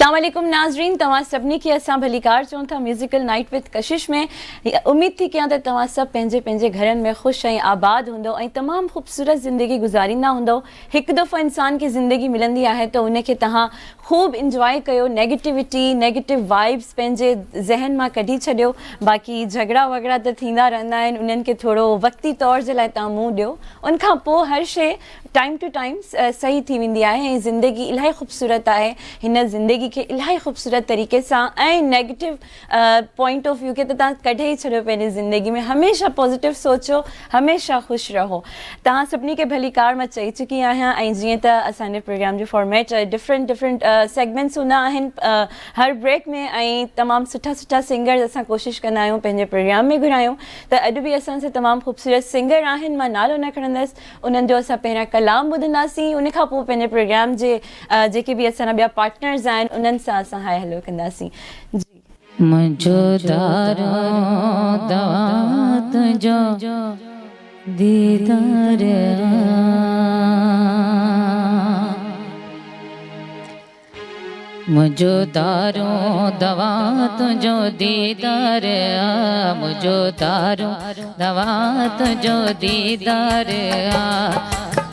अस्सलामुअलैकुम नाज़रीन, तव्हां सभिनी खे असां भलीकार चऊं था म्यूज़िकल नाइट विद कशिश में। उम्मीद थी कयां त तव्हां सभु पंहिंजे पंहिंजे घरनि में ख़ुशि ऐं आबाद हूंदो ऐं तमामु ख़ूबसूरत ज़िंदगी गुज़ारींदा हूंदो। हिकु दफ़ो इंसान खे ज़िंदगी मिलंदी आहे त उनखे तव्हां ख़ूब इंजॉय कयो, नेगेटिविटी नेगेटिव वाइब्स पंहिंजे ज़हन मां कढी छॾियो। बाक़ी झगड़ा वगड़ा त थींदा रहंदा आहिनि, उन्हनि खे थोरो वक़्ती तौर जे लाइ तव्हां मुंहुं ॾियो, उनखां पोइ हर शइ टाइम टू टाइम सही थी वेंदी आहे ऐं ज़िंदगी इलाही ख़ूबसूरत आहे। हिन ज़िंदगी खे इलाही ख़ूबसूरत तरीक़े सां ऐं नेगेटिव पॉइंट ऑफ व्यू खे त तव्हां कढे ई छॾियो पंहिंजी ज़िंदगी में। हमेशह पॉज़िटिव सोचो, हमेशह ख़ुशि रहो। तव्हां सभिनी खे भली कार मां चई चुकी आहियां ऐं जीअं त असांजे प्रोग्राम जो फॉर्मेट डिफरेंट सेगमेंट्स हूंदा आहिनि हर ब्रेक में, ऐं तमामु सुठा सुठा सिंगर्स असां कोशिशि कंदा आहियूं पंहिंजे प्रोग्राम में घुरायूं। त अॼु बि असां सां तमामु ख़ूबसूरत सिंगर आहिनि, मां नालो न खणंदसि, उन्हनि जो असां पहिरियां कलाम ॿुधंदासीं, उन खां पोइ पंहिंजे प्रोग्राम जे जेके बि असांजा ॿिया पार्टनर्स आहिनि उन्हनि सां असां हाय हलो कंदासीं। जी मुझो दारो दवा तुझो दीदार, मुझो दारो दवा तुझो दीदार, मुझो दारो दवा तुझो दीदार।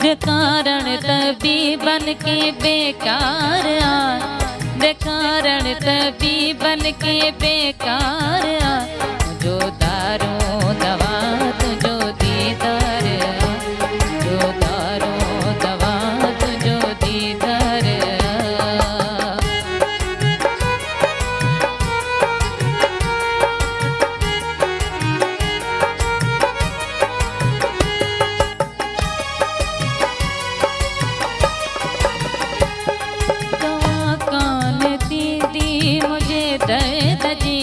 कारण तबीबन के बेकार, कारण तबीबन के बेकार। मुझो दारो दवा तुझो दीदार, मुझो दारो दवा तुझो दीदार। दर्द जी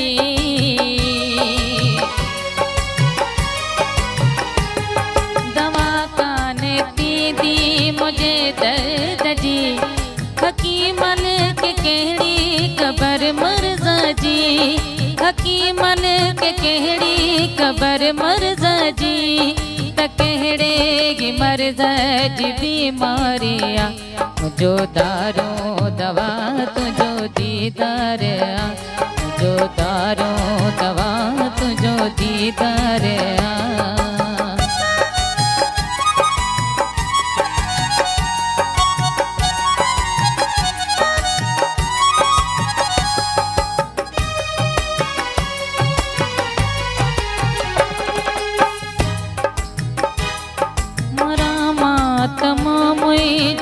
दवा कान पी दी मुझे दर्द जी, हकीमन के कहड़ी कबर मर्ज़ा जी, हकीमन के कहड़ी कबर मर्ज़ा जी। त कहड़े की मर्ज़ा जी बीमारिया, मुझो दारो दवा तुझो दीदार, मुझो दारो दवा तुझो दीदार।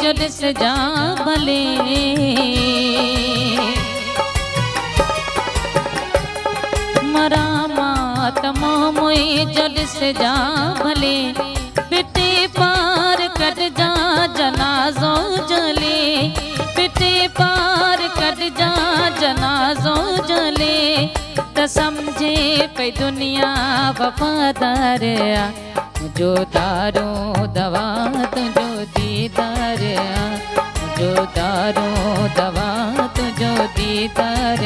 जद सजा भले मरामा तमाम जद सजा भले, पिटे पार कट जा जनाजो जले, पिटे पार कट जा जनाजो जले। त समझे पे दुनिया वफादार, मुझो दारो दवा तुझो दीदार, मुझो दारो दवा तुझो दीदार।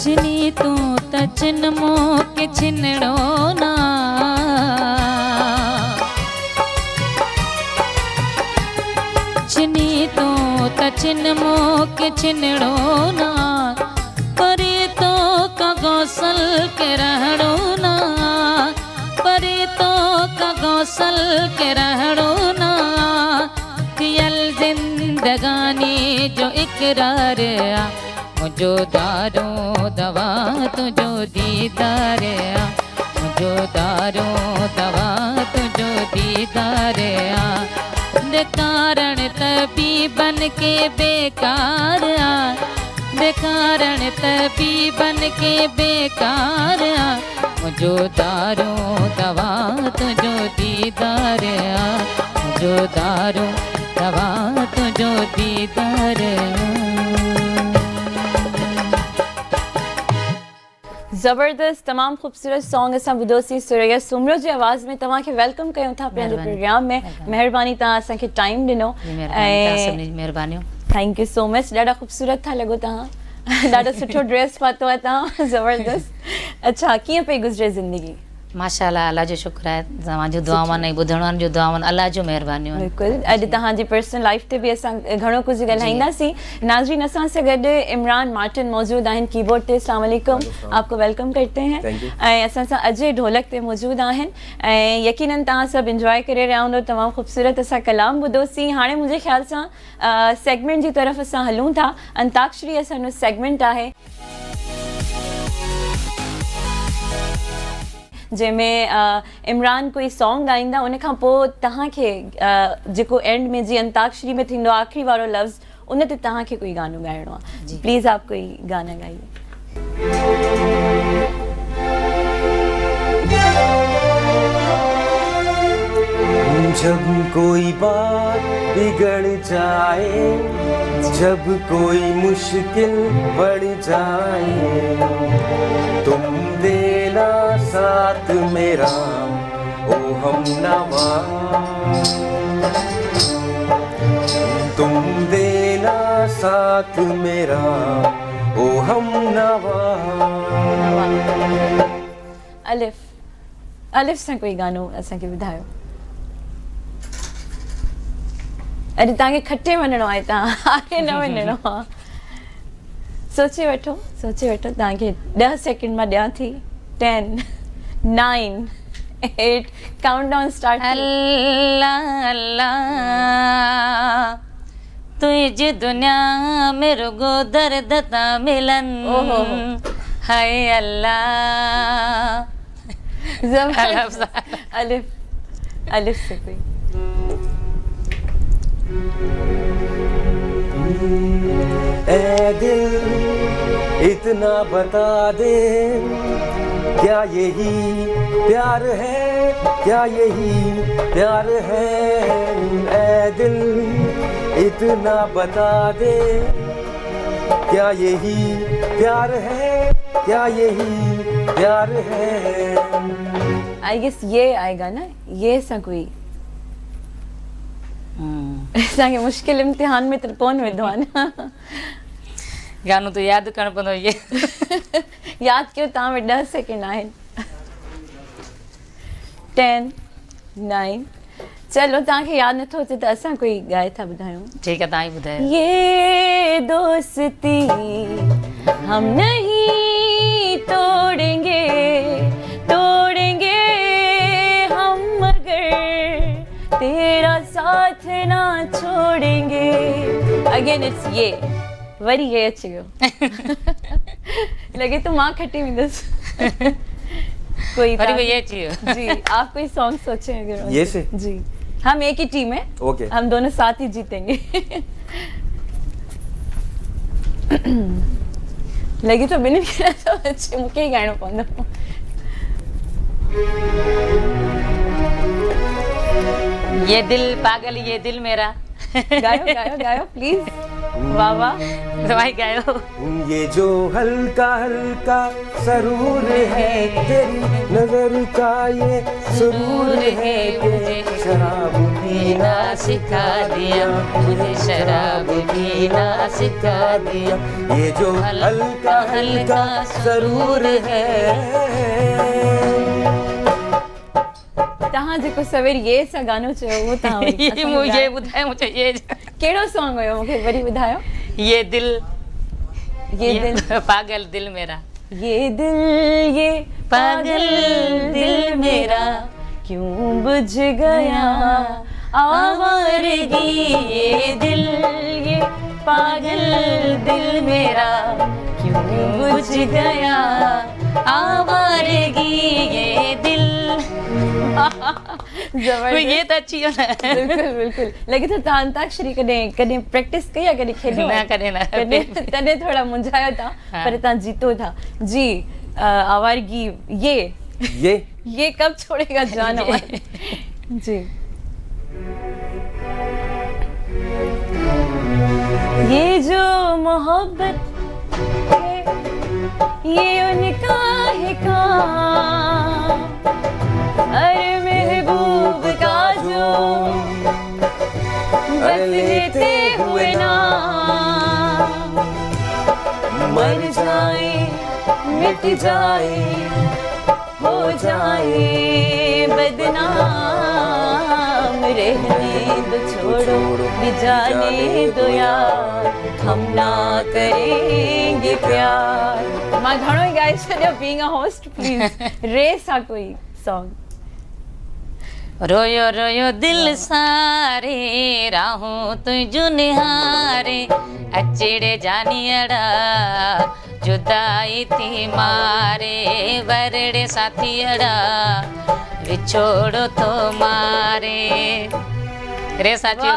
छिनी तू त छिन मो के छिनड़ो ना, छिनी तो त छिन मो के छिनड़ो ना, परे तो का गौसल के रहड़ो ना, परे तो का गौसल के रहड़ो ना। थियल जिंदगानी जो इकरार, मुझो दारो दवा तुझो दीदार, मुझो दारो दवा तुझो दीदार। कारण तबीबन के बेकार, कारण तबीबन के बेकार। मुझो दारो दवा तुझो दीदार, मुझो दारो दवा तुझो दीदार। ज़बरदस्त तमाम ख़ूबसूरत सॉन्ग असां ॿुधोसीं सुरैया सुमरो जी आवाज़ में तव्हांखे वेलकम कयूं था पंहिंजे प्रोग्राम में। महिरबानी तव्हां असांखे टाइम ॾिनो ऐं महिरबानियूं। Thank you so much. ॾाढा ख़ूबसूरत था लॻो तव्हां, ॾाढो सुठो ड्रेस पातो आहे तव्हां, ज़बरदस्त। अच्छा, कीअं पई गुज़रे ज़िंदगी? माशाल्लाह, अल्लाह जो शुक्र आहे, तव्हांजो दुआउनि ऐं ॿुधण वारनि जो दुआउनि, अल्लाह जो महिरबानियूं। बिल्कुलु, अॼु तव्हांजी पर्सनल लाइफ ते बि असां घणो कुझु ॻाल्हाईंदासीं। नाज़रीन, असां सां गॾु इमरान मार्टिन मौजूद आहिनि कीबोर्ड ते। अस्सलाम वालेकुम, आपको वेलकम करते हैं। ऐं असां सां अजय ढोलक ते मौजूद आहिनि ऐं यकीनन तव्हां सभु इंजॉय करे रहिया हूंदो। तमामु ख़ूबसूरत असां कलाम ॿुधोसीं। हाणे मुंहिंजे ख़्याल सां सेगमेंट जी तरफ़ असां हलूं था। अंताक्षरी असांजो सेगमेंट आहे जंहिंमें इमरान कोई सॉन्ग ॻाईंदा, उन खां पोइ तव्हांखे जेको एंड में जीअं अंताक्षरी में थींदो आहे आख़िरी वारो लफ़्ज़, उन ते तव्हांखे कोई गानो ॻाइणो आहे। प्लीज़ आप कोई गाना गाइए। जब कोई बात बिगड़ जाए, जब कोई मुश्किल बढ़ जाए, तुम देना साथ मेरा ओ हमनवा, तुम देना साथ मेरा ओ हमनवा। अलिफ सां कोई गानो असांखे ॿुधायो। अॼु तव्हांखे खटे वञिणो आहे, तव्हां हारे न वञिणो आहे। सोचे वठो तव्हांखे 10 सेकेंड मां ॾियां थी। 10 9 8 काउंटडाउन स्टार्ट। अल्लाह अल्लाह, तुझे दुनिया में रुगो दर्द था मिलन, हाय अल्लाह। अलिफ से कोई। ऐ दिल इतना बता दे, क्या यही प्यार है, क्या यही प्यार है? ऐ दिल इतना बता दे, क्या यही प्यार है, क्या यही प्यार है? आई गेस ये आएगा ना, ये सा कोई असांखे मुश्किल इम्तिहान में त कोन विधो आहे न। गानो तो यादि करणु पवंदो। ये यादि कयो, तव्हां में 10 सेकेंड आहिनि। 10 9 चलो, तव्हांखे यादि नथो अचे त असां कोई ॻाए था ॿुधायूं। ठीकु आहे, तव्हां ई ॿुधायो। ये दोस्ती हम नहीं तोड़ेंगे, तोड़ेंगे हम मगर तेरा साथ ना छोड़ेंगे। अगेन इट्स ये, वरी ये अची वियो। लगे तो मां खटी वेंदसि। कोई ये अची वियो। जी, आप कोई सॉन्ग सोचे अगर? ये से जी, हम एक ही टीम है। ओके, हम दोनों साथ ही जीतेंगे। लगी तो बिना तो अच्छे मुझे ही गाना पवंदो। ये दिल पागल, ये दिल मेरा। गायो गायो गायो प्लीज। वाह वाह, दवाई गायो। ये जो हल्का हल्का सरूर है, तेरी नजर का ये सुरूर है, कि शराब पीना सिखा दिया, मुझे शराब पीना सिखा दिया। ये जो हल्का हल्का सरूर है। तहां जेको सवेर ये सा गानो चयो वो तहां ये ॿुधायो मुझे। ये कहिड़ो सॉन्ग हुयो, मूंखे वरी ॿुधायो। ये दिल, ये दिल पागल दिल मेरा, ये दिल ये पागल दिल मेरा क्यों बुझ गया आवारगी। ये दिल ये पागल दिल मेरा क्यों बुझ गया आवारगी। ये दिल ये तो अच्छी हो ना। बिल्कुल बिल्कुल। लगे तो तव्हां अंताक्षरी कॾहिं कॾहिं प्रैक्टिस कई आहे, कॾहिं खेॾी? न, कॾहिं न। तॾहिं थोड़ा मुंझायो था, पर तव्हां जीतो था। जी, आवारगी ये कब छोड़ेगा जान हमारी। जी, ये जो मोहब्बत है ये उनका है काम, अरे महबूब का जो बस लेते हुए नाम, मर जाए मिट जाए हो जाए बदनाम, रहने दो छोड़ो भी जाने दो यार, हम ना करेंगे प्यार। मां घणो ई ॻाए छॾियो, बीइंग अ होस्ट प्लीज़ रे सां कोई सॉन्ग। रोयो रोयो दिल सारे राहूं तुझो निहारे, अचड़े जानियड़ा जुदाई थी मारे, वरड़े साथियड़ा विछोड़ो तो मारे। रे साची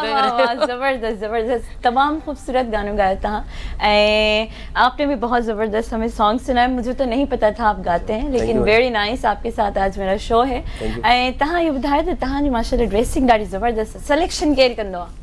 ज़बरदस्त ज़बरदस्त, तमाम खूबसूरत गानों गाया था। आपने भी बहुत ज़बरदस्त हमें सॉन्ग सुनाया, मुझे तो नहीं पता था आप गाते हैं, लेकिन वेरी नाइस। आपके साथ आज मेरा शो है। तहां ये ॿुधायो त तहांजी माशाल्लाह ड्रेसिंग ॾाढी ज़बरदस्त, सिलेक्शन केरु कंदो आहे?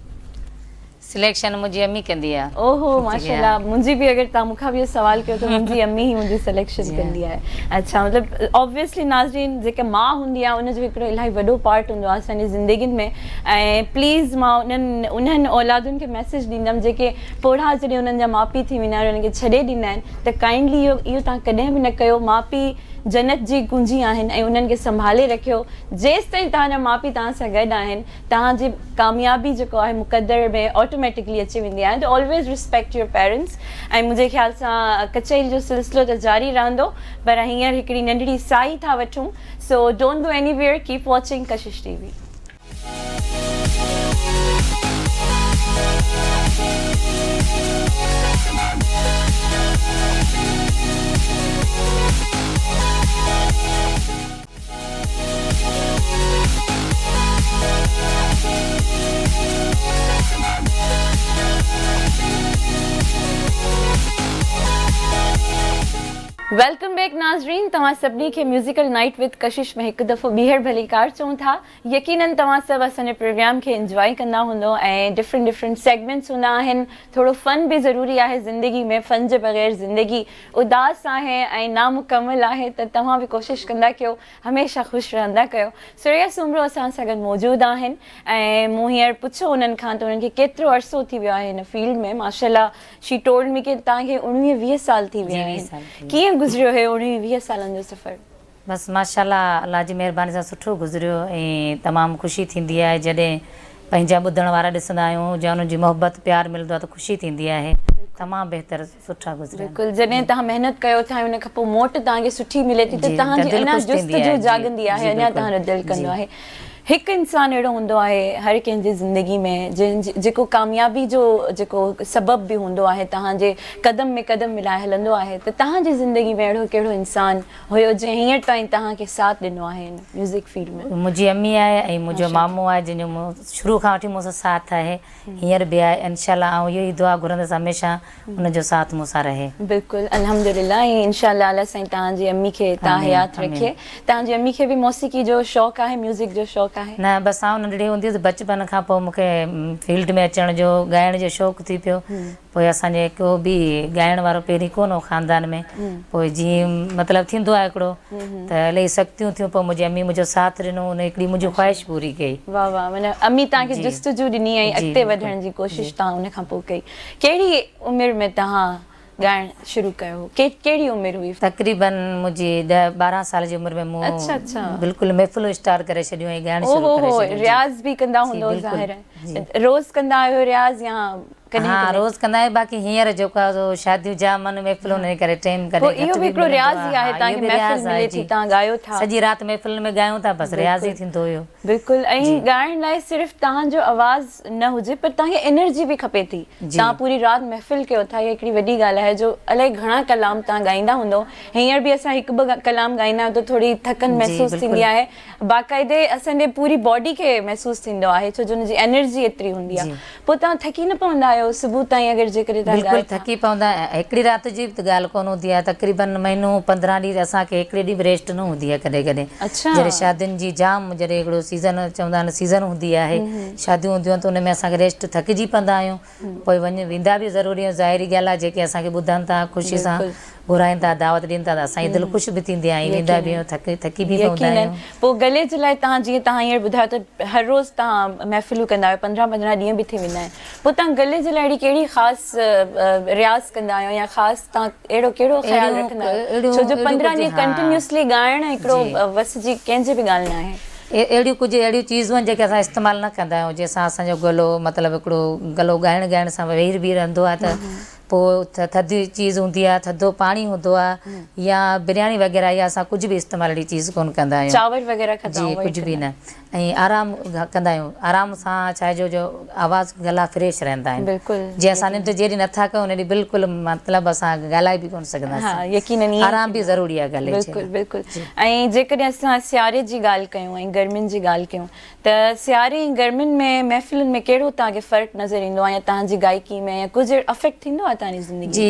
सिलेक्शन मुंहिंजी अम्मी कंदी आहे। ओहो माशाल्लाह, मुंहिंजी बि अगर तव्हां मूंखां बि इहो सवाल कयो त मुंहिंजी अम्मी ही मुंहिंजी सिलेक्शन कंदी आहे। अच्छा, मतलब ऑब्वियसली नाज़रीन जेका माउ हूंदी आहे उनजो हिकिड़ो इलाही वॾो पार्ट हूंदो आहे असांजी ज़िंदगियुनि में। ऐं प्लीज़ मां उन्हनि औलादुनि खे मैसेज ॾींदमि जेके पोढ़ा जॾहिं उन्हनि जा माउ पीउ थी वेंदा आहिनि, उन्हनि खे छॾे ॾींदा आहिनि, त काइंडली इहो तव्हां कॾहिं बि न कयो। माउ पीउ जन्नत जी कुंजी आहिनि ऐं उन्हनि खे संभाले रखियो। जेसि ताईं तव्हांजा माउ पीउ तव्हां सां गॾु आहिनि, तव्हांजी कामयाबी जेको आहे मुक़दर में ऑटोमेटिकली अची वेंदी आहे। त ऑलवेज़ रिस्पेक्ट योर पेरेंट्स। ऐं मुंहिंजे ख़्याल सां कचहरी जो सिलसिलो त जारी रहंदो, पर हींअर हिकिड़ी नंढड़ी साई था वठूं। सो don't go anywhere, keep watching Kashish TV। Welcome back नाज़रीन, तव्हां सभिनी खे म्यूज़िकल नाइट विद कशिश में हिकु दफ़ो ॿीहर भलीकार चऊं था। यकीनन तव्हां सभु असांजे प्रोग्राम खे इंजॉय कंदा हूंदो ऐं डिफरेंट सेगमेंट्स हूंदा आहिनि। थोरो फ़न बि ज़रूरी आहे ज़िंदगी में, फ़न जे बग़ैर ज़िंदगी उदास आहे ऐं नामुकमल आहे। त तव्हां बि कोशिशि कंदा कयो, हमेशह ख़ुशि रहंदा कयो। सुरैया सुमरो असां सां गॾु मौजूदु आहिनि ऐं मूं हींअर पुछो उन्हनि खां त उन्हनि खे केतिरो अरसो थी वियो आहे हिन फील्ड में। माशाल्लाह, शी टोल्ड मी कि तव्हांखे 19-20 साल थी विया आहिनि। कीअं गुज़रियो है 19-20 सालनि जो सफ़र? बसि माशाल्लाह, अल्लाह जी महिरबानी सां सुठो गुज़रियो ऐं तमामु ख़ुशी थींदी आहे जॾहिं पंहिंजा ॿुधण वारा ॾिसंदा आहियूं या उन्हनि जी मोहबत प्यार मिलंदो आहे त ख़ुशी थींदी आहे। तमामु बहितर सुठा गुज़रिया। बिल्कुलु, जॾहिं तव्हां महिनत कयो था उन खां पोइ मोट तव्हांखे सुठी मिले थी त तव्हांजी अञा जुस्तजू जाॻंदी आहे, अञा तव्हांजो दिलि कंदो आहे। हिकु इंसानु अहिड़ो हूंदो आहे हर कंहिंजी ज़िंदगी में जेको कामयाबी जो जेको सबबु बि हूंदो आहे, तव्हांजे क़दम में क़दम मिलाए हलंदो आहे। त तव्हांजी ज़िंदगी में अहिड़ो कहिड़ो इंसानु हुयो जंहिं हींअर ताईं तव्हांखे साथ ॾिनो आहे हिन म्यूज़िक फील्ड में? मुंहिंजी अम्मी आहे ऐं मुंहिंजो मामो आहे जंहिंजो मूं शुरू खां वठी मूंसां साथ आहे, हींअर बि आहे। इंशाल्लाह आउं इहो ई दुआ घुरंदसि हमेशह उनजो साथ मूंसां रहे। बिल्कुलु, अल्हम्दुलिल्लाह। ऐं इंशाल्लाह अल्लाह साईं तव्हांजी अम्मी खे तव्हां हयात रखे। तव्हांजी अम्मी खे बि मौसीक़ी जो शौक़ु आहे, म्यूज़िक जो शौक़ु आहे? न, बसि आउं नंढड़ी हूंदी हुअसि, बचपन खां पोइ मूंखे फील्ड में अचण जो, ॻाइण जो शौक़ु थी पियो। पोइ असांजे को बि ॻाइण वारो पहिरीं कोन हो ख़ानदान में। पोइ जीअं मतिलबु थींदो आहे हिकिड़ो त इलाही सख़्तियूं थियूं, पोइ मुंहिंजी अम्मी मुंहिंजो साथ ॾिनो, उन हिकिड़ी मुंहिंजी ख़्वाहिश पूरी कई। वाह वाह, माना अम्मी तव्हांखे जुस्तजू ॾिनी ऐं अॻिते वधण जी कोशिशि तव्हां उन खां पोइ कई। कहिड़ी उमिरि में तव्हां ॻाइण शुरू कयो? कहिड़ी उमिरि हुई? तक़रीबन मुंहिंजी 10-12 साल जी उमिरि में मूं बिल्कुलु महफ़िल स्टार्ट करे छॾियो ऐं ॻाइण शुरू करे छॾियो। रियाज़ बि कंदा हूंदो ज़ाहिर है, रोज़ कंदा आहियो रियाज़ या हाँ रोज़ कंदा आहियूं? बाक़ी हींअर जेको आहे शादियूं जाम महफ़िल हुन करे टाइम करे इहो बि हिकिड़ो रियाज़ ई आहे, तव्हांखे महफ़िल मिले थी, तव्हां ॻायो था सॼी राति महफ़िल में ॻायूं था, बसि रियाज़ ई थींदो हुयो। बिल्कुलु, ऐं ॻाइण लाइ सिर्फ़ु तव्हांजो आवाज़ न हुजे पर तव्हांखे एनर्जी बि खपे थी। तव्हां पूरी राति महफ़िल कयो था, इहा हिकिड़ी वॾी ॻाल्हि आहे। जो अलाए घणा कलाम तव्हां ॻाईंदा हूंदो, हींअर बि असां हिकु ॿ कलाम ॻाईंदा आहियूं त थोरी थकन महसूसु थींदी आहे, बाक़ाइदे असांजे पूरी बॉडी खे महसूसु थींदो आहे, छो जो हुनजी एनर्जी एतिरी हूंदी आहे। पोइ तव्हां थकी न पवंदा आहियो सुबुह ताईं? बिल्कुलु थकी पवंदा। हिकिड़ी राति जी बि ॻाल्हि कोन हूंदी आहे, तक़रीबन महीनो 15 ॾींहं असांखे हिकिड़े ॾींहुं बि रेस्ट न हूंदी आहे कॾहिं कॾहिं। जॾहिं शादियुनि जी जाम, जॾहिं हिकिड़ो सीज़न चवंदा आहिनि सीज़न हूंदी आहे, शादियूं हूंदियूं आहिनि त उन में असांखे रेस्ट थकिजी पवंदा आहियूं। पोइ वेंदा बि ज़रूरी आहे, ज़ाहिरी ॻाल्हि आहे, जेके असांखे ॿुधनि था ख़ुशी सां घुराइनि था दावत ॾियनि था त असांजी दिलि ख़ुशि बि थींदी आहे ऐं वेंदा बि आहियूं थकी बि पवंदा यकीनन आहियूं। पोइ गले जे लाइ तव्हां जीअं तव्हां हींअर ॿुधायो त हर रोज़ तव्हां महफ़िलूं कंदा आहियो 15-15 ॾींहं बि थी वेंदा आहिनि पोइ तव्हां गले जे लाइ अहिड़ी कहिड़ी ख़ासि रियाज़ कंदा आहियो या ख़ासि तव्हां अहिड़ो कहिड़ो ख़्यालु रखंदा आहियो छो जो 15 ॾींहं कंटिन्यूसली ॻाइणु हिकिड़ो वस जी कंहिंजे बि ॻाल्हि न आहे। अहिड़ियूं कुझु अहिड़ियूं चीज़ूं आहिनि जेके असां इस्तेमालु न कंदा आहियूं जंहिंसां असांजो गलो मतिलबु हिकिड़ो गलो ॻाइण सां वेही बि रहंदो आहे त पोइ थधी चीज़ हूंदी आहे थधो पाणी हूंदो आहे या बिरयानी वग़ैरह या असां कुझु बि इस्तेमालु अहिड़ी चीज़ कोन कंदा आहियूं चांवर वग़ैरह जी कुझु बि न ऐं आराम कंदा आहियूं आराम सां छा जो आवाज़ु गला फ्रेश रहंदा आहिनि बिल्कुलु जीअं असां निंड जहिड़ी नथा कयूं उन ॾींहुं बिल्कुलु मतिलबु असां ॻाल्हाए बि कोन सघंदासीं यकीनन आराम बि ज़रूरी आहे गले बिल्कुलु बिल्कुलु ऐं जेकॾहिं असां सियारे जी ॻाल्हि कयूं ऐं गर्मियुनि जी ॻाल्हि कयूं त सियारे ऐं गर्मियुनि में महफ़िलुनि में कहिड़ो तव्हांखे फ़र्क़ु नज़र ईंदो आहे या तव्हांजी गायकी में या कुझु अफेक्ट थींदो आहे तव्हांजी ज़िंदगी जी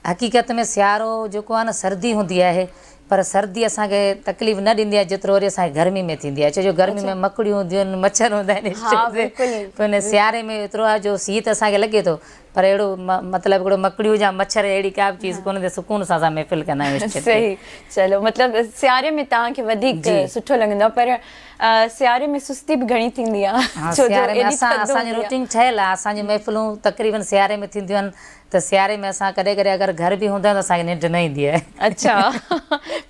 हक़ीक़त में सियारो जेको आहे न सर्दी हूंदी आहे पर सर्दी असांखे तकलीफ़ न ॾींदी आहे जेतिरो वरी असांखे गर्मी में थींदी आहे छो जो गर्मी में मकड़ियूं हूंदियूं आहिनि मच्छर हूंदा आहिनि पर हिन सियारे में एतिरो आहे जो सीउ त असांखे लॻे थो पर अहिड़ो मतिलबु हिकिड़ो मकड़ियूं या मच्छर अहिड़ी का बि चीज़ कोन्हे सुकून सां असां महफ़िल कंदा आहियूं। सही चलो मतिलबु सियारे में तव्हांखे वधीक सुठो लॻंदो आहे पर सियारे में सुस्ती बि घणी थींदी आहे सियारे में असांजी रूटीन ठहियलु आहे असांजी महफ़िलूं तक़रीबन सियारे में थींदियूं आहिनि त सियारे में असां कॾहिं कॾहिं अगरि घर बि हूंदा आहियूं त असांखे निंड न ईंदी आहे। अच्छा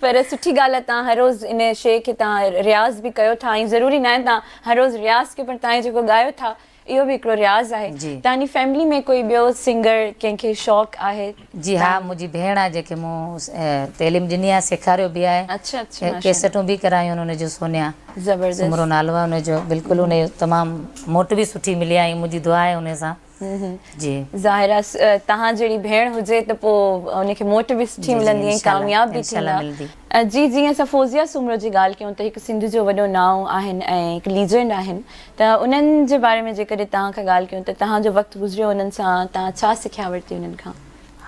पर सुठी ॻाल्हि आहे तव्हां हर रोज़ इन शइ खे तव्हां रियाज़ बि कयो था ऐं ज़रूरी न आहे तव्हां हर रोज़ रियाज़ कयो पर तव्हां जेको ॻायो था इहो बि हिकिड़ो रियाज़ आहे। तव्हांजी फैमिली में कोई ॿियो सिंगर कंहिंखे शौक़ु आहे? जी हा मुंहिंजी भेण आहे जेके मूं तइलीम ॾिनी आहे सेखारियो बि आहे। अच्छा अच्छा कैसेटूं बि करायूं आहिनि हुनजो सोनिया ज़बरदस्त सुमरो नालो आहे हुनजो बिल्कुलु हुन तमामु मोट बि सुठी मिली आहे ऐं मुंहिंजी दुआ आहे हुन सां जी ज़ाहिर आहे तव्हां जहिड़ी भेण हुजे त पोइ हुनखे मोट बि सुठी मिलंदी ऐं कामयाब बि थींदा। जी जीअं असां फौज़िया सुमरो जी ॻाल्हि कयूं त हिकु सिंध जो वॾो नाओ आहिनि ऐं हिकु लीजेंड आहिनि त उन्हनि जे बारे में जेकॾहिं तव्हां खां ॻाल्हि कयूं त तव्हांजो वक़्तु गुज़रियो उन्हनि सां तव्हां छा सिखिया वरिती उन्हनि खां?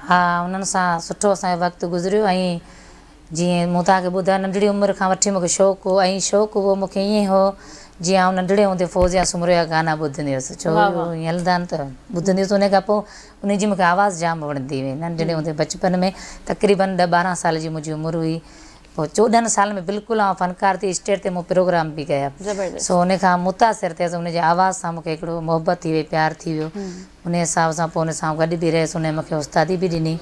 हा उन्हनि सां सुठो असांजो वक़्तु गुज़रियो ऐं जीअं मूं तव्हांखे ॿुधायो नंढड़ी उमिरि खां वठी मूंखे शौक़ु हो ऐं शौक़ु उहो मूंखे ईअं हो जीअं आउं नंढड़े हूंदे फौज़िया सुमरो जा गाना ॿुधंदी हुअसि छो ईअं हलंदा आहिनि त ॿुधंदी हुअसि उन खां पोइ उनजी मूंखे आवाज़ु जाम वणंदी हुई नंढड़े हूंदे बचपन में तक़रीबन 10-12 साल जी मुंहिंजी उमिरि हुई पोइ 14 साल में बिल्कुलु आउं फ़नकार थी स्टेज ते मूं प्रोग्राम बि कया सो उन खां मुतासिर थियसि उनजी आवाज़ सां मूंखे हिकिड़ो मोहबत थी वई प्यारु थी वियो उन हिसाब सां पोइ उन सां गॾु बि रहियसि उन मूंखे उस्तादी बि ॾिनी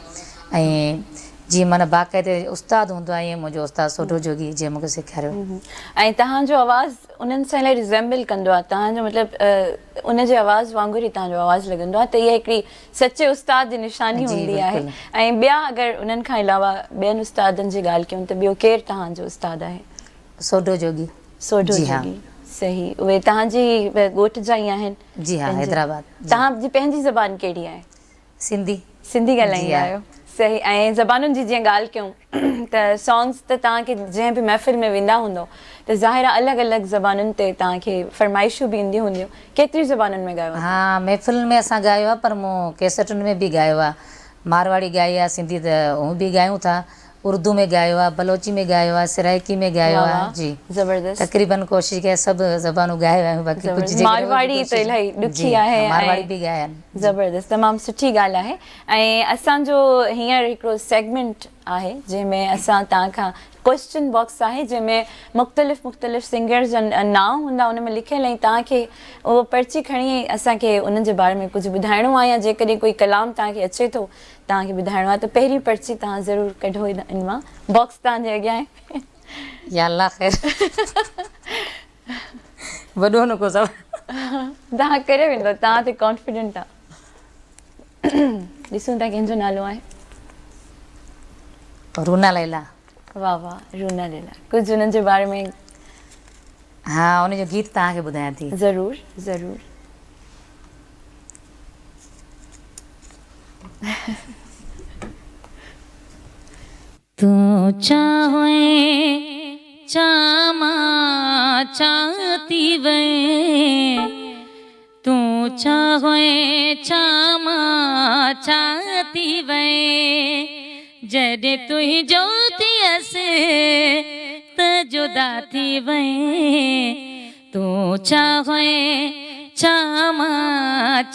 ऐं जीअं माना बाक़ाइदे उस्तादु हूंदो आहे ईअं मुंहिंजो उस्तादु सोढो जोगी जीअं मूंखे सेखारियो ऐं तव्हांजो आवाज़ु उन्हनि सां इलाही रिज़ेम्बल कंदो आहे तव्हांजो मतिलबु उनजे आवाज़ वांगुरु ई तव्हांजो आवाज़ु लॻंदो आहे त इहा हिकिड़ी सचे उस्ताद जी निशानी हूंदी आहे ऐं ॿिया अगरि उन्हनि खां अलावा ॿियनि उस्तादनि जी ॻाल्हि कयूं त ॿियो केरु तव्हांजो उस्तादु आहे? सोढो जोगी जोगी सही उहे तव्हांजी ॻोठ जा ई आहिनि? जी हा हैदराबाद। तव्हांजी पंहिंजी ज़बान कहिड़ी आहे? सिंधी ॻाल्हाईंदा आहियो सही ऐं ज़बानुनि जी जीअं ॻाल्हि कयूं त सॉन्ग्स त तव्हांखे जंहिं बि महफ़िल में वेंदा हूंदो त ज़ाहिर आहे अलॻि अलॻि ज़बानुनि ते तव्हांखे फरमाइशूं बि ईंदियूं हूंदियूं केतिरी ज़बानुनि में ॻायो? हा महफ़िल में असां ॻायो आहे पर मूं कैसेटुनि में बि ॻायो आहे मारवाड़ी ॻाई आहे सिंधी त हू बि ॻायूं था उर्दू में ॻायो आहे बलोची में ॻायो आहे सराइकी में ॻायो आहे जी ज़बरदस्त तक़रीबन कोशिशि कई सभु ज़बानूं ॻायो आहियूं बाक़ी कुझु मारवाड़ी त इलाही ॾुखी आहे मारवाड़ी बि ॻाया आहिनि ज़बरदस्त तमामु सुठी ॻाल्हि आहे ऐं असांजो हींअर हिकिड़ो सेगमेंट आहे जंहिंमें असां तव्हां खां क्वेश्चन बॉक्स आहे जंहिंमें मुख़्तलिफ़ सिंगर्स जा नाम हूंदा उन में लिखियलु ऐं तव्हांखे उहो पर्ची खणी असांखे उन्हनि जे बारे में कुझु ॿुधाइणो आहे या जेकॾहिं कोई कलाम तव्हांखे अचे थो तव्हांखे ॿुधाइणो आहे त पहिरीं पर्ची तव्हां ज़रूरु कढो इन मां बॉक्स तव्हांजे अॻियां आहे या अल्लाह ख़ैर वॾो न को सभु तव्हां करे वेंदो तव्हां ते कॉन्फिडेंट आहे ॾिसूं था कंहिंजो नालो आहे रूना लैला वाह वाह रूना लैला कुझु हुननि जे बारे में हा उनजो गीत तव्हांखे ॿुधायां थी ज़रूरु ज़रूरु तू चाहे चामा चाहती वे तू चाहे चामा चाहती वे जॾहिं तुही जोती असे त जुदा थी वे तू चाहे चामा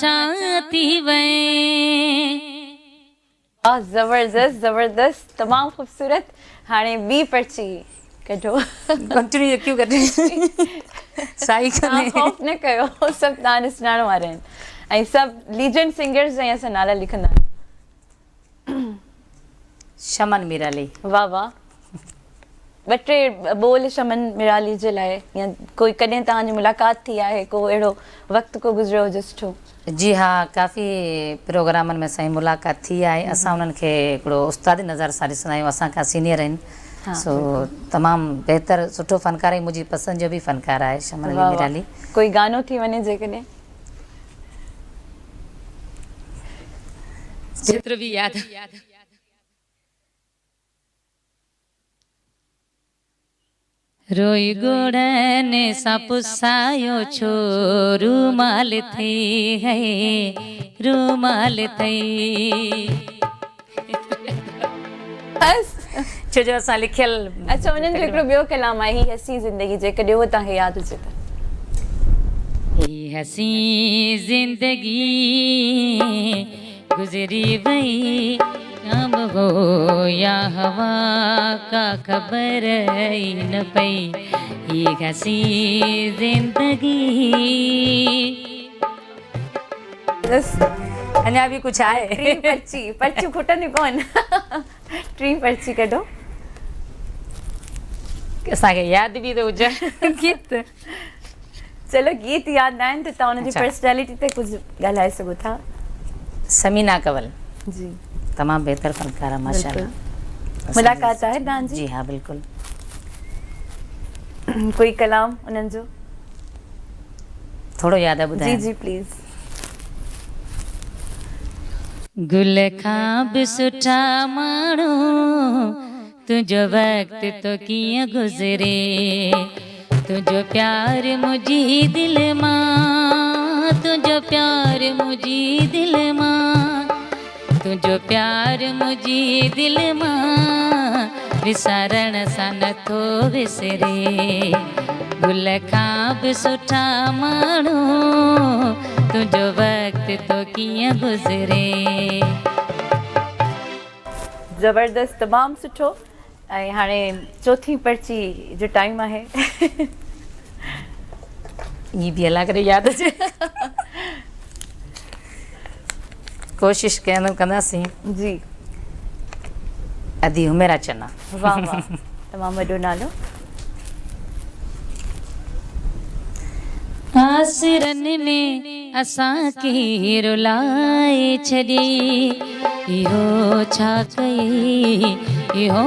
चाहती वे वाह, ज़बरदस्त ज़बरदस्त, तमामु ख़ूबसूरत। हाणे ॿी पर्ची कढो। कंटिन्यू क्यों कर रही साई तव्हां ख़ौफ़ न कयो, सभु तव्हां ॾिसण वारा आहिनि ऐं सभु लीजेंड सिंगर्स जा असां नाला लिखंदा आहियूं। शमन मिराली। वाह वाह, ॿ टे बोल शमन मिराली जे लाइ, या कोई कॾहिं तव्हांजी मुलाक़ात थी आहे, को अहिड़ो वक़्तु को गुज़रियो हुजे सुठो? जी हाँ, काफ़ी प्रोग्रामनि में असांजी मुलाक़ात थी आहे। असां उन्हनि खे हिकिड़ो उस्तादी नज़र सां ॾिसंदा आहियूं, असां खां सीनियर आहिनि। सो तमामु बहितर सुठो फ़नकार, ऐं मुंहिंजी पसंदि जो बि फ़नकार आहे शमन अली मिराली। कोई गानो थी वञे जेकॾहिं? चित्र भी याद। रोई गोड़न सा पुसायो छो, रूमाल थई है रूमाल थई। बस छो जो असां लिखियल। अच्छा, उन्हनि जो हिकिड़ो ॿियो कलाम आहे, ही हसी ज़िंदगी, जेकॾहिं उहो तव्हांखे यादि हुजे त। ही हसी जिंदगी गुजरी वही, अब हो या हवा का खबर ही न पई। ही हसी जिंदगी। बस अञा भी कुछ आहे? टी पर्ची, पर्ची खुटंदी कोन। टी पर्ची कढो। असांखे यादि बि थो हुजे गीत। चलो, गीत यादि न आहिनि त तव्हां हुनजी पर्सनैलिटी ते कुझु ॻाल्हाए सघो था। समीना कंवल जी, तमामु बहितर फ़नकार आहे माशाअल्लाह। मुलाक़ात आहे तव्हांजी? जी हाँ बिल्कुलु। कोई कलाम उन्हनि जो थोड़ो यादि ॿुधायो? जी जी प्लीज़। गुल खां बि सुठा माण्हू, तुंहिंजो वक़्तु तो कीअं गुज़रे। तुंहिंजो प्यार मुंहिंजी दिलि मां, तुंहिंजो प्यार मुंहिंजी दिलि मां, तुंहिंजो प्यार मुंहिंजी दिलि मां, विसारण सां नथो विसरे। गुल खां बि सुठा माण्हू, तुंहिंजो वक़्तु तो कीअं गुज़रे। ज़बरदस्त, तमामु सुठो। ऐं हाणे चौथी पर्ची जो टाइम आहे। ये भी अल्लाह करे यादि अचे। कोशिश कंदासीं। जी, अदी हुमेरा चना। वाह वाह, तमामु वॾो नालो। आसरन में असांखे रुलाए छॾी, इहो छा कई, इहो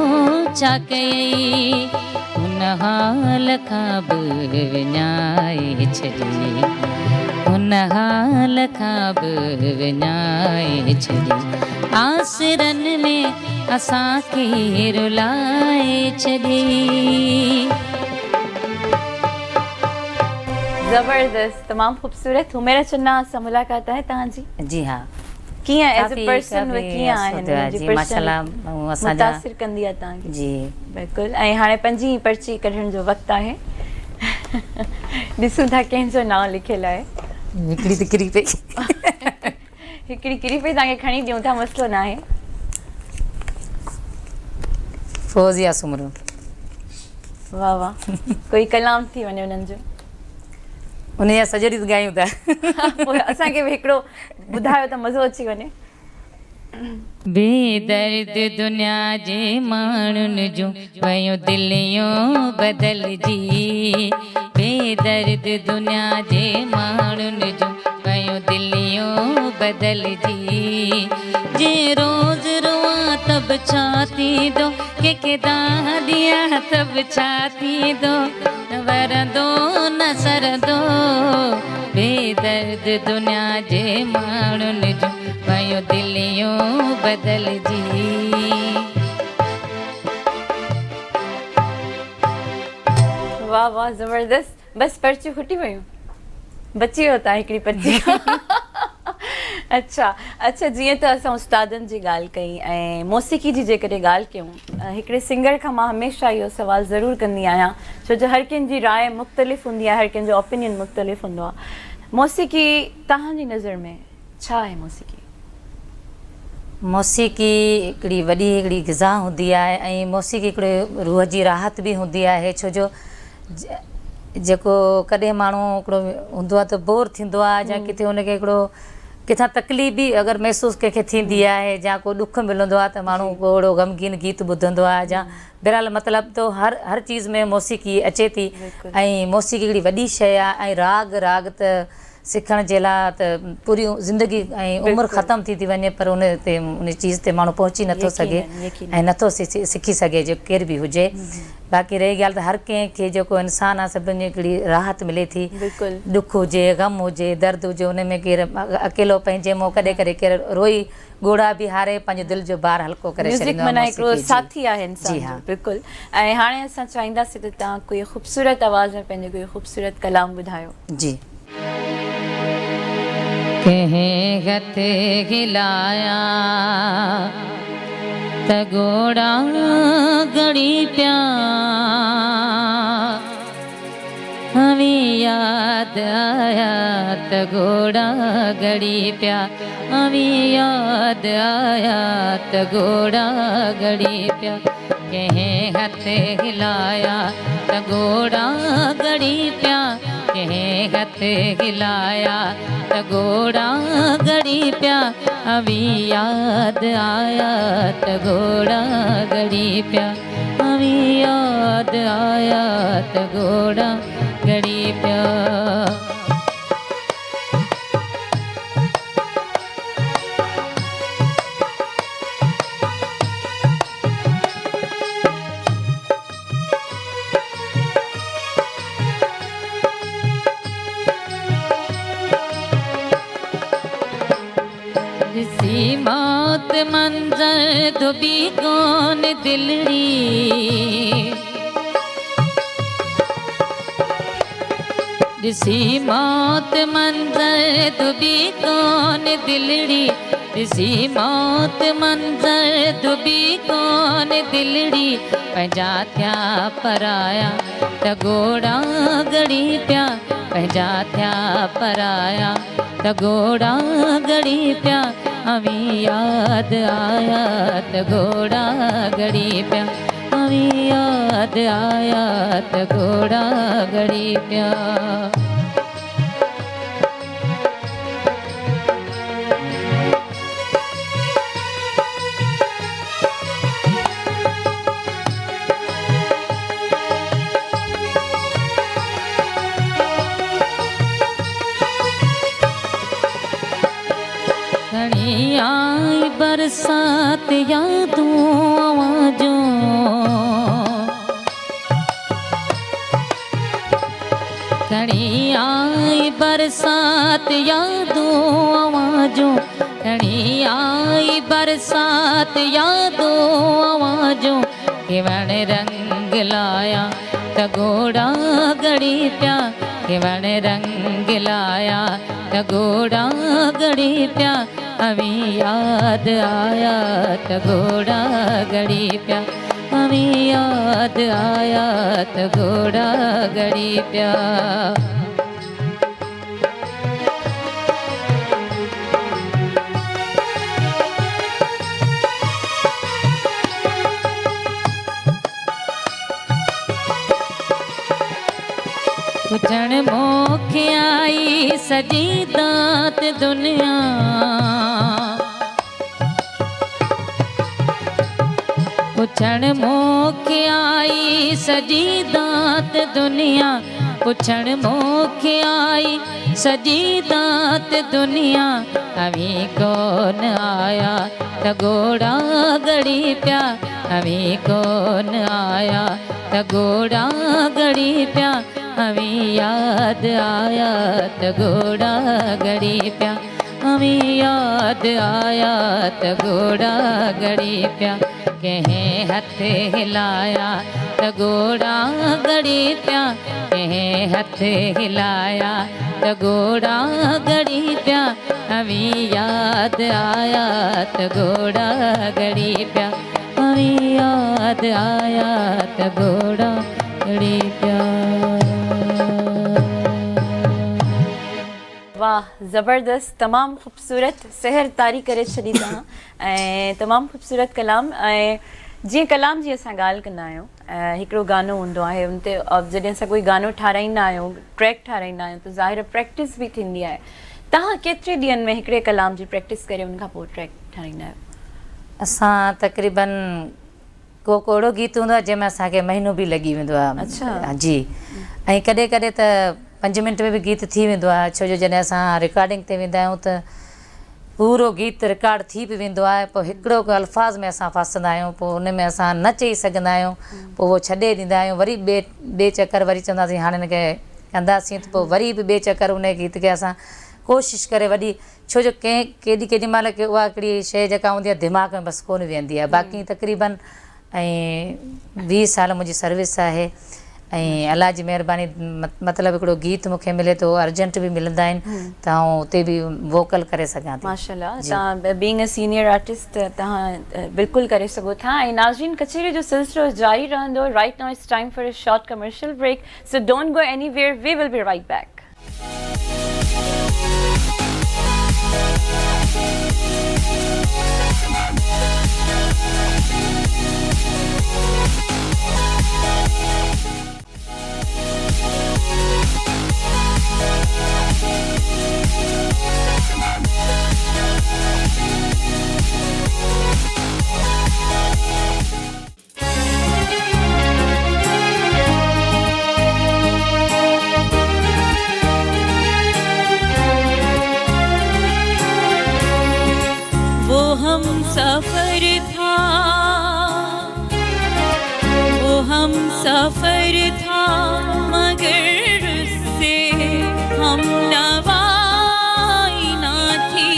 छा कई। हुन हाल खां बि विञाए छॾी, हुन हाल खां बि विञाए छॾी। आसरन में असांखे रुलाए छॾी। ज़बरदस्त, तमामु ख़ूबसूरत। हुमेरा चन्ना सां मुलाक़ात आहे तव्हांजी? जी हाँ। कीअं एज अ पर्सन कीअं आहिनि? जी माशाल्लाह, असांजा मुतासिर कंदी आहे तव्हांखे? जी बिल्कुलु। ऐं हाणे पंजी पर्ची कढण जो वक़्तु आहे। ॾिसूं था कंहिंजो नाम लिखियलु आहे। हिकिड़ी त किरी पई। हिकिड़ी किरी पई, तव्हांखे खणी ॾियूं था, मसइलो न आहे। फौजिया सुमरू। वाह वाह, कोई कलाम थी वञे उन्हनि जो। उनजा सॼो ॾींहुं ॻायूं था। पोइ असांखे बि हिकिड़ो ॿुधायो त मज़ो अची वञे। बेदर्द दुनिया जे माण्हुनि जूं वयूं दिलियूं बदलजी। बेदर्द दुनिया जे माण्हुनि जूं वयूं दिलियूं बदलजी। जे रोज़ रोआं तब छा थींदो, कंहिंखे दाह ॾियां तब छा थींदो। न वरंदो न सरंदो, बेदर्द दुनिया जे माण्हुनि जूं वयूं दिलियूं बदलजी। वाह वाह, ज़बरदस्त। बस पर्चियूं खुटी वियूं, बची वियो तव्हां हिकिड़ी पर्ची। अच्छा अच्छा, जीअं त असां उस्तादनि जी ॻाल्हि कई ऐं मौसीक़ी जी जेकॾहिं ॻाल्हि कयूं, हिकिड़े सिंगर खां मां हमेशह इहो सुवालु ज़रूरु कंदी आहियां, छो जो हर कंहिंजी राय मुख़्तलिफ़ हूंदी आहे, हर कंहिंजो ओपिनियन मुख़्तलिफ़ हूंदो आहे। मौसीक़ी तव्हांजी नज़र में छा आहे? मौसीक़ी मौसीक़ी हिकिड़ी वॾी हिकिड़ी ग़िज़ा हूंदी आहे ऐं मौसीक़ी हिकिड़े रूह जी राहत बि हूंदी आहे। छो जो जेको कॾहिं माण्हू हिकिड़ो हूंदो आहे त बोर थींदो आहे या किथे हुनखे हिकिड़ो किथां तकलीफ़ बि अगरि महसूसु कंहिंखे थींदी आहे या को ॾुखु मिलंदो आहे त माण्हू को अहिड़ो ग़मगीन गीत ॿुधंदो आहे या बहरहाल मतिलबु त हर चीज़ में मौसीक़ी अचे थी। ऐं मौसीक़ी हिकिड़ी वॾी शइ आहे ऐं राग त सिखण जे लाइ त पूरी ज़िंदगी ऐं उमिरि ख़तमु थी वञे पर उन ते उन चीज़ ते माण्हू पहुची नथो सघे ऐं नथो सिखी सघे जो केर बि हुजे। बाक़ी रही ॻाल्हि त हर कंहिंखे जेको इंसानु आहे सभिनी हिकिड़ी राहत मिले थी। ॾुखु हुजे ग़म हुजे दर्द हुजे उन में केरु अकेलो पंहिंजे मों कॾहिं कॾहिं केरु रोई ॻोड़ा बि हारे पंहिंजो दिलि जो भार हल्को करे छॾींदो आहे। साथी आहे इंसान जो। बिल्कुलु। ऐं हाणे असां चाहींदासीं त तव्हां कोई ख़ूबसूरत आवाज़ में पंहिंजो कोई ख़ूबसूरत कलाम ॿुधायो। जी। कहीं हथ गिलाया त गोड़ा गड़ी प्या हमें याद आया त गोड़ा गड़ी प्या हमें याद आया त गोड़ा गड़ी प्या कहीं हथ हिलाया त गोड़ा गड़ी प्या कहीं हथ हिलाया त गोड़ा गड़ी प्या हमें याद आया त गोड़ा गड़ी प्या हमें याद आया त गोड़ा गड़ी प्या। मौत मंजर दुबी कौन दिलड़ी ऋषि मौत मंजर दुबी कौन दिलड़ी ऋषि मौत मंजर दुबी कौन दिलड़ी पंहिंजा थिया पराया त गोड़ा गड़ी प्या पंहिंजा थिया पराया त गोड़ा गड़ी प्या हमें याद आया त गोड़ा गड़ी प्या हमें याद आया त गोड़ा गड़ी प्या। आई बरसात यादों आवाजों घड़ी आई बरसात यादों आवाजों घड़ी आई बरसात यादों आवाजों केवण रंग लाया त गोड़ा गड़ी प्या केवण रंग लाया त गोड़ा गड़ी प्या हमें याद आया त गोड़ा गड़ी प्या हमें याद आया त गोड़ा गड़ी प्या। पुछण मोखे आई सजी दात दुनिया पुछण मोखे आई सजी दात दुनिया पुछण मोखे आई सजी दात दुनिया हमें कौन आया त गोड़ा गड़ी प्या हमें कौन आया त गोड़ा गड़ी प्या हमें याद आया त गोड़ा गड़ी प्या हमें याद आया त गोड़ा गड़ी प्या कहीं हथ हिलाया त गोड़ा गड़ी प्या कहीं हथ हिलाया त गोड़ा गड़ी प्या हमें याद आया त गोड़ा गड़ी प्या हमें याद आया त गोड़ा गड़ी प्या। वाह ज़बरदस्त तमामु ख़ूबसूरत सहर तारी करे छॾी तव्हां ऐं तमामु ख़ूबसूरत कलाम ऐं जीअं कलाम जी असां ॻाल्हि कंदा आहियूं हिकिड़ो गानो हूंदो आहे उन ते जॾहिं असां कोई गानो ठाराईंदा आहियूं ट्रैक ठाराईंदा आहियूं त ज़ाहिर प्रैक्टिस बि थींदी आहे तव्हां केतिरे ॾींहंनि में हिकिड़े कलाम जी प्रैक्टिस करे उनखां पोइ ट्रैक ठाराईंदा आहियो असां तक़रीबन को अहिड़ो गीत हूंदो आहे जंहिंमें असांखे महीनो बि लॻी वेंदो आहे अच्छा। जी ऐं कॾहिं कॾहिं त 5 मिंट में बि गीत थी वेंदो आहे छो जो जॾहिं असां रिकॉर्डिंग ते वेंदा आहियूं त पूरो गीत रिकॉर्ड थी बि वेंदो आहे पोइ हिकिड़ो अल्फाज़ में असां फासंदा आहियूं पोइ उन में असां न चई सघंदा आहियूं पोइ उहो छॾे ॾींदा आहियूं वरी ॿिए चकर वरी चवंदासीं हाणे हिनखे कंदासीं त पोइ वरी बि ॿिए चकर उन गीत खे असां कोशिशि करे वॾी छो जो केॾी महिल की उहा हिकिड़ी शइ जेका हूंदी आहे दिमाग़ में बसि कोन वेंदी आहे बाक़ी तक़रीबन ऐं 20 साल मुंहिंजी सर्विस आहे ऐं अलाह जी महिरबानी मतिलबु हिकिड़ो गीत मूंखे मिले थो अर्जेंट बि मिलंदा आहिनि त आउं उते बि वोकल करे सघां थी माशाल्लाह तव्हां बीइंग अ सीनियर आर्टिस्ट तव्हां बिल्कुलु करे सघो था ऐं नाज़रीन कचेरी जो सिलसिलो जारी रहंदो right now it's time for a short commercial break so don't go anywhere we will be right back सफर था मगर उससे हम नवाई ना थी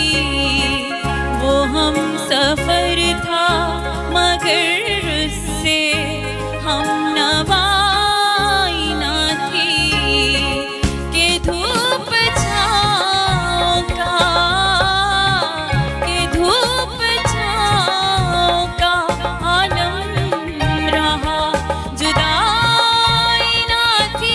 वो हम सफर था मगर उससे हम नवाई ना थी के धूप छाँव का आलम रहा जुदाई ना थी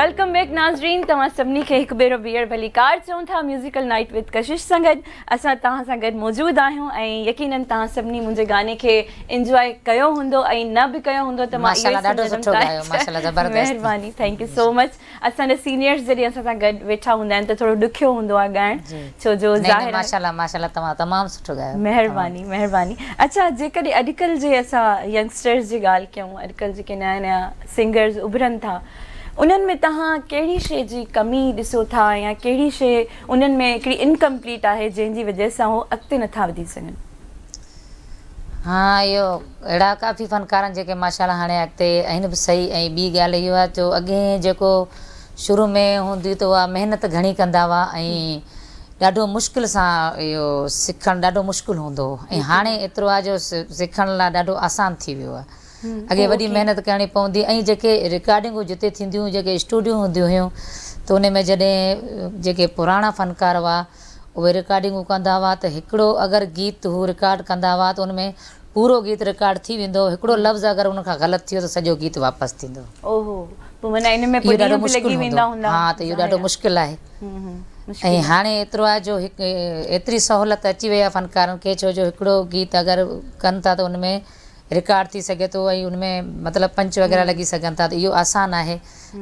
वेलकम बैक नाज़रीन, तव्हां सभिनी खे हिकु भेरो ॿीहर भली कार चऊं था म्यूज़िकल नाइट विद कशिश सां गॾु। असां तव्हां सां गॾु मौजूदु आहियूं ऐं यकीनन तव्हां सभिनी मुंहिंजे गाने खे इंजॉय कयो हूंदो ऐं न बि कयो हूंदो त मां माशाल्लाह ॾाढो सुठो गायो, माशाल्लाह ज़बरदस्त। महिरबानी, थैंक यू सो मच। असांजा सीनियर्स जॾहिं असां सां गॾु वेठा हूंदा आहिनि त थोरो ॾुखियो हूंदो आहे ॻाइणु, छो जो ज़ाहिर माशाल्लाह माशाल्लाह तव्हां तमामु सुठो गायो। महिरबानी महिरबानी। अच्छा, जेकॾहिं अॼुकल्ह जे असां यंगस्टर्स जी ॻाल्हि कयूं, अॼुकल्ह जेके नया नया सिंगर्स उभरनि था, उन्हनि में तव्हां कहिड़ी शइ जी कमी ॾिसो था या कहिड़ी शइ उन्हनि में हिकिड़ी इनकम्पलीट आहे जंहिंजी वजह सां उहो अॻिते नथा वधी सघनि? हाँ, इहो अहिड़ा काफ़ी फ़नकार आहिनि जेके माशाल्लाह हाणे अॻिते आहिनि बि सही। ऐं ॿी ॻाल्हि इहो आहे जो अॻे जेको शुरू में हूंदी त उहा महिनत घणी कंदा हुआ ऐं ॾाढो मुश्किल सां इहो सिखणु ॾाढो मुश्किल हूंदो हो, ऐं हाणे एतिरो आहे जो सिखण लाइ ॾाढो आसान थी वियो आहे। अॻे वॾी महिनत करणी पवंदी, ऐं जेके रिकॉर्डिंगूं जिते थींदियूं, जेके स्टूडियो हूंदियूं हुयूं, त उन में जॾहिं जेके पुराणा फ़नकार हुआ उहे रिकॉर्डिंगूं कंदा हुआ त हिकिड़ो अगरि गीत हू रिकॉर्ड कंदा हुआ त उन में पूरो गीत रिकॉर्ड थी वेंदो, हिकिड़ो लफ़्ज़ अगरि उन खां ग़लति थियो त सॼो गीत वापसि थींदो। ओहो, पोइ माना इन में इहो ॾाढो मुश्किल हूंदो। हाँ, त इहो ॾाढो मुश्किल आहे। ऐं हाणे एतिरो आहे जो हिकु एतिरी सहूलियत अची वई आहे फ़नकारनि खे, छो जो हिकिड़ो गीत अगरि कनि था त उन में रिकॉर्ड थी सघे थो ऐं उन में मतिलबु पंच वग़ैरह लॻी सघनि था, त इहो आसान आहे।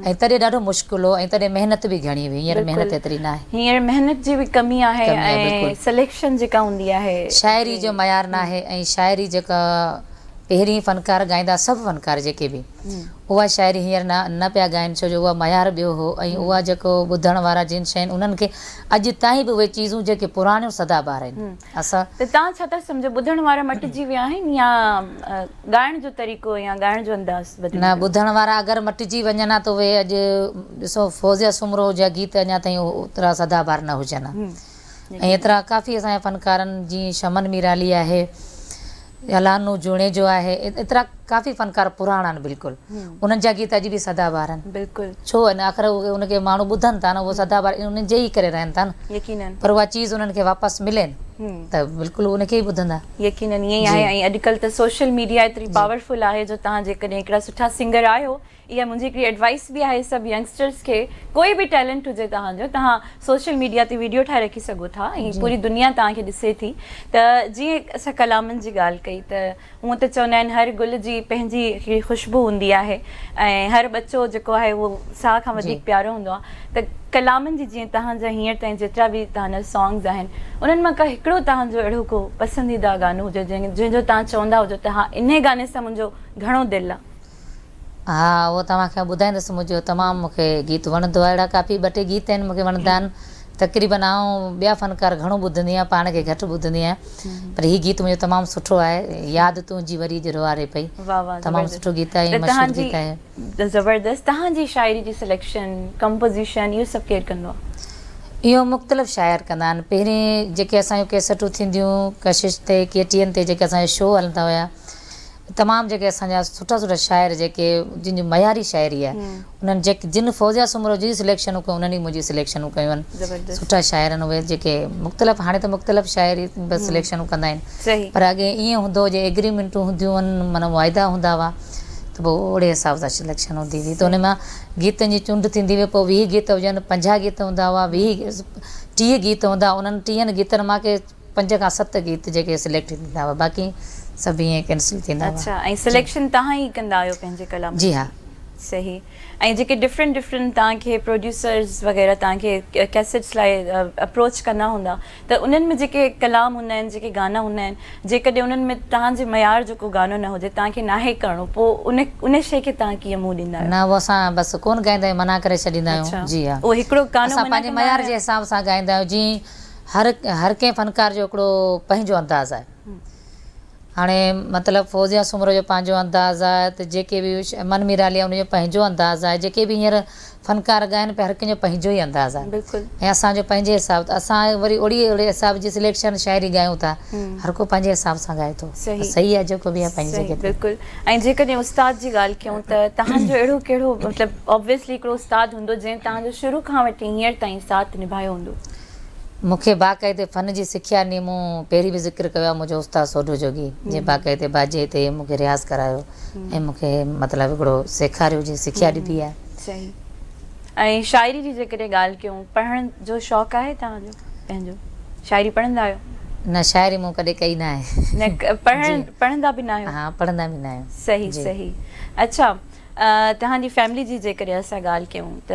ऐं तॾहिं ॾाढो मुश्किल हो, ऐं तॾहिं महिनत बि घणी हुई। हींअर महिनत एतिरी न आहे, हींअर महिनत जी बि कमी आहे ऐं सिलेक्शन जेका हूंदी आहे, शाइरी जो मयार न आहे। ऐं शाइरी जेका पहिरीं फ़नकार ॻाईंदा, सभु फ़नकार जेके बि, उहा शाइरी हींअर न पिया ॻाइनि, छो जो उहा मयार ॿियो हो। ऐं उहा जेको ॿुधण वारा जिन शइ उन्हनि खे अॼु ताईं बि उहे चीज़ूं जेके पुराणियूं सदाबहार आहिनि। असां त तव्हां छा था सम्झो, ॿुधण वारा मटिजी विया आहिनि या ॻाइण जो तरीक़ो या ॻाइण जो अंदाज़ बदिलियो? न, ॿुधण वारा अगरि मटिजी वञनि हा त उहे अॼु ॾिसो फौज़िया सुमरो जा गीत अञा ताईं ओतिरा सदाबहार न हुजनि। ऐं एतिरा काफ़ी असांजे फ़नकारनि, जीअं शमन मीराली आहे, अलानू जूणे जो आहे, एतिरा काफ़ी फ़नकार पुराणा आहिनि बिल्कुलु, उन्हनि जा गीत अॼु बि सदाबहार आहिनि। बिल्कुलु, छो आहिनि आख़िर उनखे माण्हू ॿुधनि था न, उहो सदाबहार उन्हनि जे ई करे रहनि था न, यकीनन। पर उहा चीज़ उन्हनि खे वापसि मिलेनि त बिल्कुलु उनखे ई ॿुधंदा, यकीनन ईअं ई आहे। ऐं अॼुकल्ह त सोशल मीडिया एतिरी पावरफुल आहे जो तव्हां जेकॾहिं हिकिड़ा सुठा सिंगर आहियो, इहा मुंहिंजी हिकिड़ी एडवाइस बि आहे सभु यंगस्टर्स खे, कोई बि टैलेंट हुजे तव्हांजो, तव्हां सोशल मीडिया ते वीडियो ठाहे रखी सघो था ऐं पूरी दुनिया तव्हांखे ॾिसे थी। त जीअं असां कलामनि जी ॻाल्हि कई त हूअं त चवंदा आहिनि हर गुल जी पंहिंजी हिकिड़ी ख़ुशबू हूंदी आहे ऐं हर बच्चो जेको आहे उहो साह खां वधीक प्यारो हूंदो आहे। त कलामनि जी जीअं तव्हांजा हींअर ताईं जेतिरा बि तव्हांजा सॉन्ग्स आहिनि, उन्हनि मां का हिकिड़ो तव्हांजो अहिड़ो को पसंदीदा गानो हुजे जंहिंजो तव्हां चवंदा हुजो त हा, इन गाने सां मुंहिंजो घणो दिलि आहे? हा, उहो तव्हांखे ॿुधाईंदसि। मुंहिंजो तमामु मूंखे गीत वणंदो आहे, अहिड़ा काफ़ी ॿ टे गीत आहिनि मूंखे वणंदा आहिनि। तक़रीबन आउं ॿिया फ़नकार घणो ॿुधंदी आहियां, पाण खे घटि ॿुधंदी आहियां, पर हीउ गीत मुंहिंजो तमामु सुठो आहे, यादि तुंहिंजी वरी जो रोआरे पई। तमामु सुठो गीत आहे, मशहूरु गीत आहे, ज़बरदस्त। तव्हांजी शाइरी जी सिलेक्शन, कंपोज़िशन, इहो सभु केरु कंदो आहे? इहो मुख़्तलिफ़ शाइर कंदा आहिनि। पहिरीं जेके असांजूं कैसेटूं थींदियूं कशिश ते, KTN ते, जेके असांजा शो हलंदा हुया, तमामु जेके असांजा सुठा सुठा शाइर जेके जिन मयारी शाइरी आहे, उन्हनि जेके जिन फौज़िया सुमरो जी सिलेक्शनूं कयूं, उन्हनि ई मुंहिंजी सिलेक्शनूं कयूं आहिनि। सुठा शाइर आहिनि उहे जेके मुख़्तलिफ़, हाणे त मुख़्तलिफ़ शाइरी बसि सिलेक्शनूं कंदा आहिनि, पर अॻे ईअं हूंदो हो जे एग्रीमेंटूं हूंदियूं आहिनि, माना वाइदा हूंदा हुआ, त पोइ ओड़े हिसाब सां सिलेक्शन हूंदी हुई। त उन मां गीतनि जी चूंड थींदी हुई, पोइ 20 गीत हुजनि, 50 गीत हूंदा हुआ, 30 गीत हूंदा, उन्हनि 30 गीतनि मां के 5 खां 7 गीत जेके सिलेक्ट थींदा हुआ, बाक़ी सभु ईअं कैंसिल थींदा हुआ। अच्छा, ऐं सिलेक्शन तव्हां ई कंदा आहियो पंहिंजे कलाम? जी हा, सही। ऐं जेके डिफरेंट तव्हांखे प्रोड्यूसर्स वग़ैरह तव्हांखे कैसेट्स लाइ अप्रोच कंदा हूंदा, त उन्हनि में जेके कलाम हूंदा आहिनि, जेके गाना हूंदा आहिनि, जेकॾहिं उन्हनि में तव्हांजे मयार जो को गानो न हुजे, तव्हांखे नाहे करिणो, पोइ उन शइ खे तव्हां कीअं मुंहुं ॾींदा आहियो? न, उहो असां बसि कोन ॻाईंदा आहियूं, मना करे छॾींदा आहियूं। जी हा, उहो हिकिड़ो गानो असां पंहिंजे मयार जे हिसाब सां ॻाईंदा आहियूं। जीअं हर कंहिं फ़नकार जो हिकिड़ो पंहिंजो अंदाज़ आहे। हाणे मतिलबु फौज़िया सुमरो जो पंहिंजो अंदाज़ आहे, त जेके बि मन मीराली आहे उनजो पंहिंजो अंदाज़ आहे, जेके बि हींअर फ़नकार ॻाइनि पिया, हर कंहिंजो पंहिंजो ई अंदाज़ आहे। बिल्कुलु। ऐं असांजो पंहिंजे हिसाब, असां वरी ओड़े हिसाब जी सिलेक्शन शाइरी ॻायूं था, हर को पंहिंजे हिसाब सां ॻाए थो। सही आहे, जेको बि आहे पंहिंजी जॻह। बिल्कुलु। ऐं जेकॾहिं उस्ताद जी ॻाल्हि कयूं त तव्हांजो अहिड़ो कहिड़ो, मतिलबु ऑब्वियसली हिकिड़ो उस्ताद हूंदो जंहिं तव्हांजो शुरू खां वठी हींअर ताईं साथ निभायो हूंदो? मूंखे बाक़ाइदे फ़न जी सिखिया ॾिनी। मूं पहिरीं बि ज़िक्र कयो आहे मुंहिंजो उस्ताद सोढो जोगी, जंहिं बाक़ाइदे बाजे ते मूंखे रियाज़ करायो ऐं मूंखे मतिलबु हिकिड़ो सेखारियो, जीअं सिखिया ॾिनी आहे। सही। ऐं शाइरी जी जेकॾहिं ॻाल्हि कयूं, पढ़ण जो शौक़ु आहे तव्हांजो पंहिंजो? शाइरी पढ़ंदा आहियो? न शाइरी मूं कॾहिं कई न आहे। न पढ़ंदा बि न आहियो? हाँ पढ़ंदा बि न आहियूं। सही सही। अच्छा, तव्हांजी फैमिली जी जेकॾहिं असां ॻाल्हि कयूं त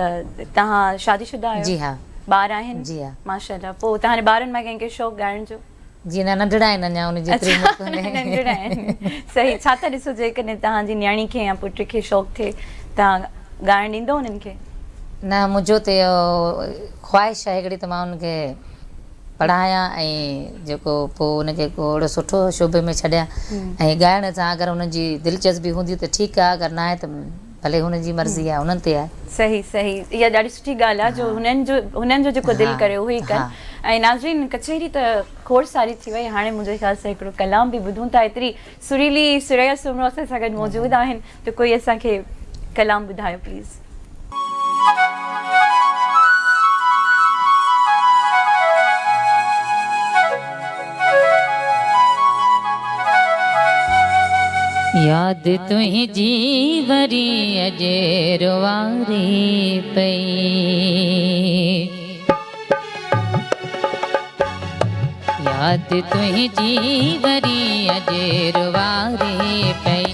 तव्हां शादीशुदा आहियो? जी हाँ। ॿार आहिनि? जी हाँ। माशाल्लाह। पोइ तव्हांजे ॿारनि मां कंहिंखे शौक़ु ॻाइण जो? जी न, नंढड़ा आहिनि अञा, उन जेतिरी हिम्मत कोन्हे। नंढड़ा आहिनि। सही। छा था ॾिसो जेकॾहिं तव्हांजी न्याणी खे या पुट खे शौक़ु थिए, तव्हां ॻाइण ॾींदो उन्हनि खे? न, मुंहिंजो त ख़्वाहिश आहे हिकिड़ी त मां उनखे पढ़ायां ऐं जेको पोइ उनखे अहिड़ो सुठो शोबे में छॾियां ऐं ॻाइण सां अगरि उनजी दिलचस्पी हूंदी त ठीकु आहे, अगरि न आहे त भले हुनजी मर्ज़ी आहे, उन्हनि ते आहे। सही सही। इहा ॾाढी सुठी ॻाल्हि आहे जो हुननि जो जेको दिलि करे उहो ई कनि। ऐं नाज़रीन, कचहरी त खोड़ सारी थी वई, हाणे मुंहिंजे ख़्याल सां हिकिड़ो कलाम बि ॿुधूं था। एतिरी सुरीली सुरैया सुमरो असां सां गॾु मौजूदु आहिनि, त कोई असांखे कलाम ॿुधायो प्लीज़। याद तुझी वरी अजे रुवारी पई, याद तुझी वरी अजे रुवारी पई,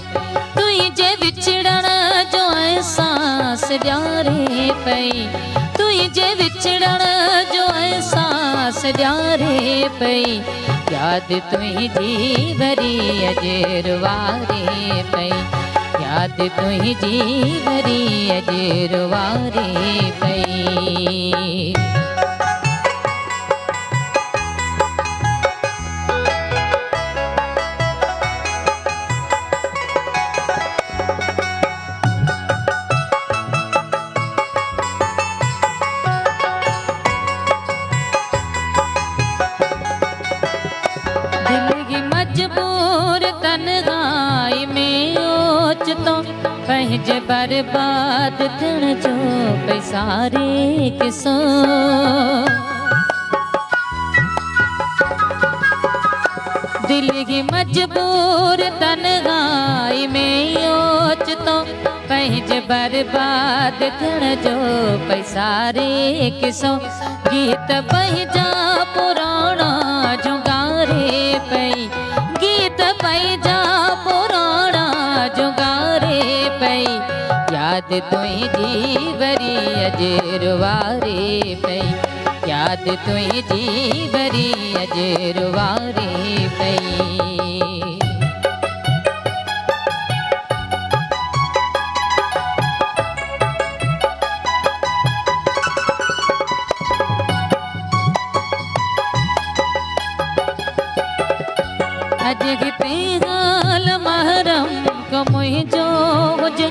तुझे विछड़ण जो एहसास ॾियारे पई, तुझे विछड़ण जो एहसास ॾियारे पई, याद तुझी वरी अजे रुवारी पई, याद तुझी वरी अजे रुवारी पई। मजबूर तन्हाई में ओचितो पंहिंजे बर्बाद थियण जो पैसारे किसो, दिल की मजबूर तन्हाई में ओचितो पंहिंजे बर्बाद थियण जो पैसारे किसो, गीत पंहिंजा पुराणा जुगारे पई, गीत पंहिंजा पुराणा जुगारे पई, याद तुझी वरी अजे रुवारी पई, याद तुझी वरी अजे रुवारी पई। मुझो हुजे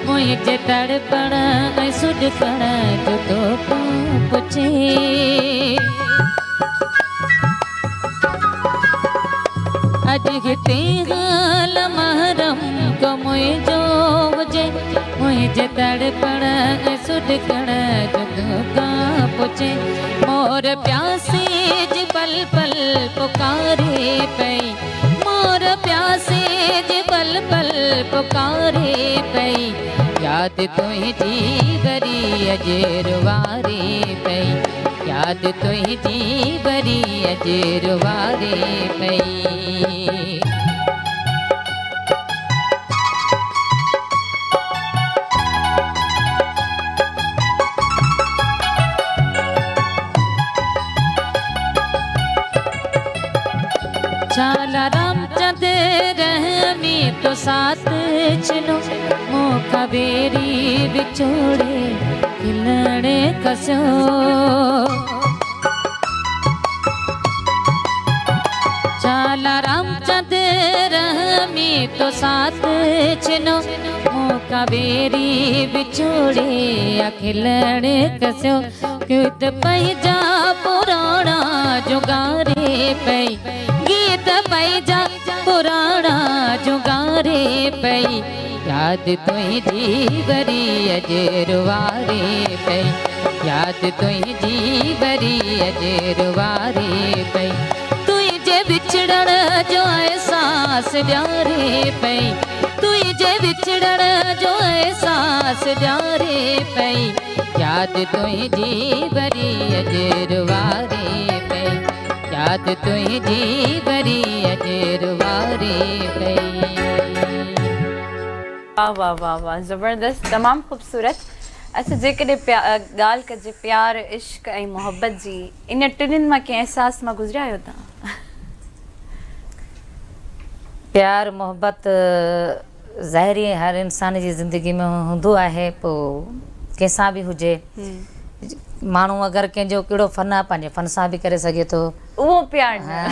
मुझे तड़पण ऐं सुॾकण जो तो पुछे, अॼु हिते हाल महरम को मुझो हुजे मुझे तड़पण ऐं सुॾकण जो तो पुछे, मोर प्यासे जी पल पल पुकारे पई, मोर प्यासे जी पल पल पुकारे पई, याद तुझी वरी अजे रुवारी पई, याद तुझी वरी अजे रुवारी पई। चाला रामचंद रहमी तो साथ चलो, मौका बेरी बिछोड़े खिलणे कसो, चाला रामचंद रहमी तो साथ चलो, मौका बेरी बिछोड़े खिलणे कसो, गीत पंहिंजा पुराणा जुगारे पई, गीत पंहिंजा पुराणा जुगारे पई, याद तुझी वरी अजे रुवारी पई, याद तुझी वरी अजे रुवारी पई, तुझे विछड़ण जो एहसास ॾियारे पई, तुझे विछड़ण जो एहसास ॾियारे पई, याद तुझी बरी अजरवारे पे याद तुझी बरी अजरवारे पे। वाह वाह वाह वाह, ज़बरदस्त, तमामु ख़ूबसूरत। अच्छा, जेकॾहिं ॻाल्हि कजे प्यार, इश्क ऐं मोहब्बत जी, इन टिनिनि मां कंहिं अहसास मां गुज़रिया आहियो तव्हां? प्यार मोहब्बत ज़ाहिरी हर इंसान जी ज़िंदगी में हूंदो आहे, पोइ कंहिंसां बि हुजे। माण्हू अगरि कंहिंजो कहिड़ो फ़न आहे पंहिंजे फ़न सां बि करे सघे थो, उहो प्यार न,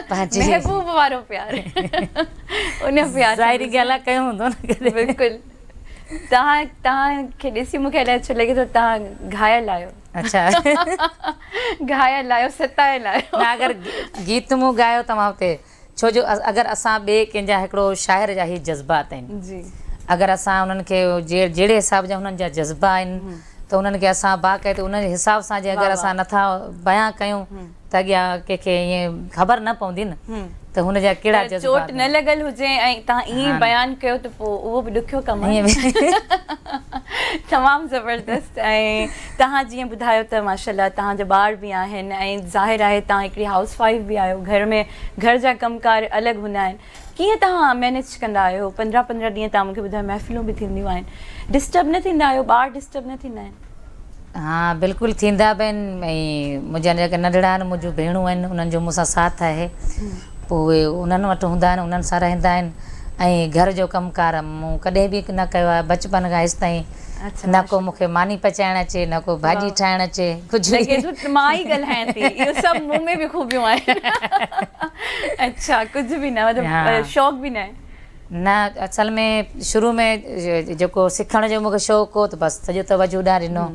पंहिंजी महबूब वारो प्यार उन प्यार ज़ाहिरी ॻाल्हि आहे कयो हूंदो न कॾहिं। बिल्कुलु। तव्हांखे ॾिसी मूंखे अलाए छो लॻे थो तव्हां घायल आहियो। अच्छा घायल आहियो, सतायल आहियो। न अगरि गीत मूं ॻायो तव्हां हुते, छो जो अगरि असां ॿिए कंहिंजा हिकिड़ो शाइर जा ई जज़्बात आहिनि, जी, अगरि असां उन्हनि खे जहिड़े हिसाब जा हुननि जा जज़्बा आहिनि त उन्हनि खे असां बाक़ाइदे उन जे हिसाब सां जे अगरि असां नथा बयां कयूं त अॻियां कंहिंखे ईअं ख़बर न पवंदी न त हुन जा कहिड़ा चोट जज़्बात न लॻल हुजे ऐं तव्हां ईअं बयानु कयो त पोइ उहो बि ॾुखियो कमु आहे। तमामु ज़बरदस्त। ऐं तव्हां जीअं ॿुधायो त माशाल्लाह तव्हांजा ॿार बि आहिनि ऐं ज़ाहिर आहे तव्हां हिकिड़ी हाउस वाइफ बि आहियो, घर में घर जा कमकार अलॻि हूंदा आहिनि। कीअं तव्हां मैनेज कंदा आहियो? 15-15 ॾींहं तव्हां मूंखे ॿुधायो महफ़िलूं बि थींदियूं आहिनि, डिस्टर्ब न थींदा आहियो? ॿार डिस्टर्ब न थींदा आहिनि? हा बिल्कुलु थींदा बि आहिनि। ऐं मुंहिंजा जेके नंढड़ा आहिनि, मुंहिंजूं भेणूं आहिनि, उन्हनि जो मूंसां साथ आहे, पोइ उहे उन्हनि वटि हूंदा आहिनि, उन्हनि सां रहंदा आहिनि। ऐं घर जो कमकार मूं कॾहिं बि न कयो आहे बचपन खां हेसि ताईं। न को मूंखे मानी पचाइण अचे, न को भाॼी ठाहिणु अचे, कुझु मां ई ॻाल्हायां थी, इहो सभु मूं में बि खूबियूं आहिनि। अच्छा, कुझु बि न, मतिलबु शौक़ु बि न आहे? न, असल में शुरू में जेको सिखण जो मूंखे शौक़ु हो त बसि सॼो तवजो ॾाढो ॾिनो।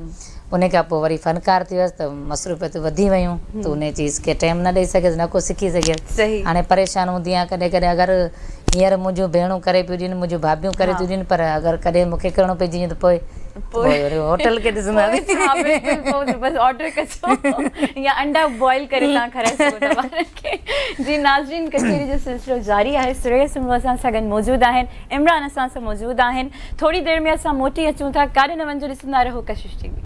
उन खां पोइ वरी फ़नकार थी वियसि त मसरूफ़ियतूं वधी वियूं त उन चीज़ खे टाइम न ॾेई सघियसि, न को सिखी सघियसि। हाणे परेशान हूंदी आहियां कॾहिं कॾहिं, अगरि हींअर मुंहिंजूं भेणूं करे पियूं ॾियनि, मुंहिंजूं भाभियूं करे थियूं ॾियनि, पर अगरि कॾहिं मूंखे करिणो पइजी वञे त पोइ वरी होटल खे ॾिसंदासीं। बसि ऑर्डर कजो या अंडा बॉइल करे तव्हां खाराए सघो था ॿारनि खे। जी नाज़रीन, कचेरी जो सिलसिलो जारी आहे। सुरेश सिंह असां सां गॾु मौजूदु आहिनि, इमरान असां सां मौजूदु आहिनि। थोरी देरि में असां मोटी अचूं था, काॾे न वञो, ॾिसंदा रहो कशिश टीवी।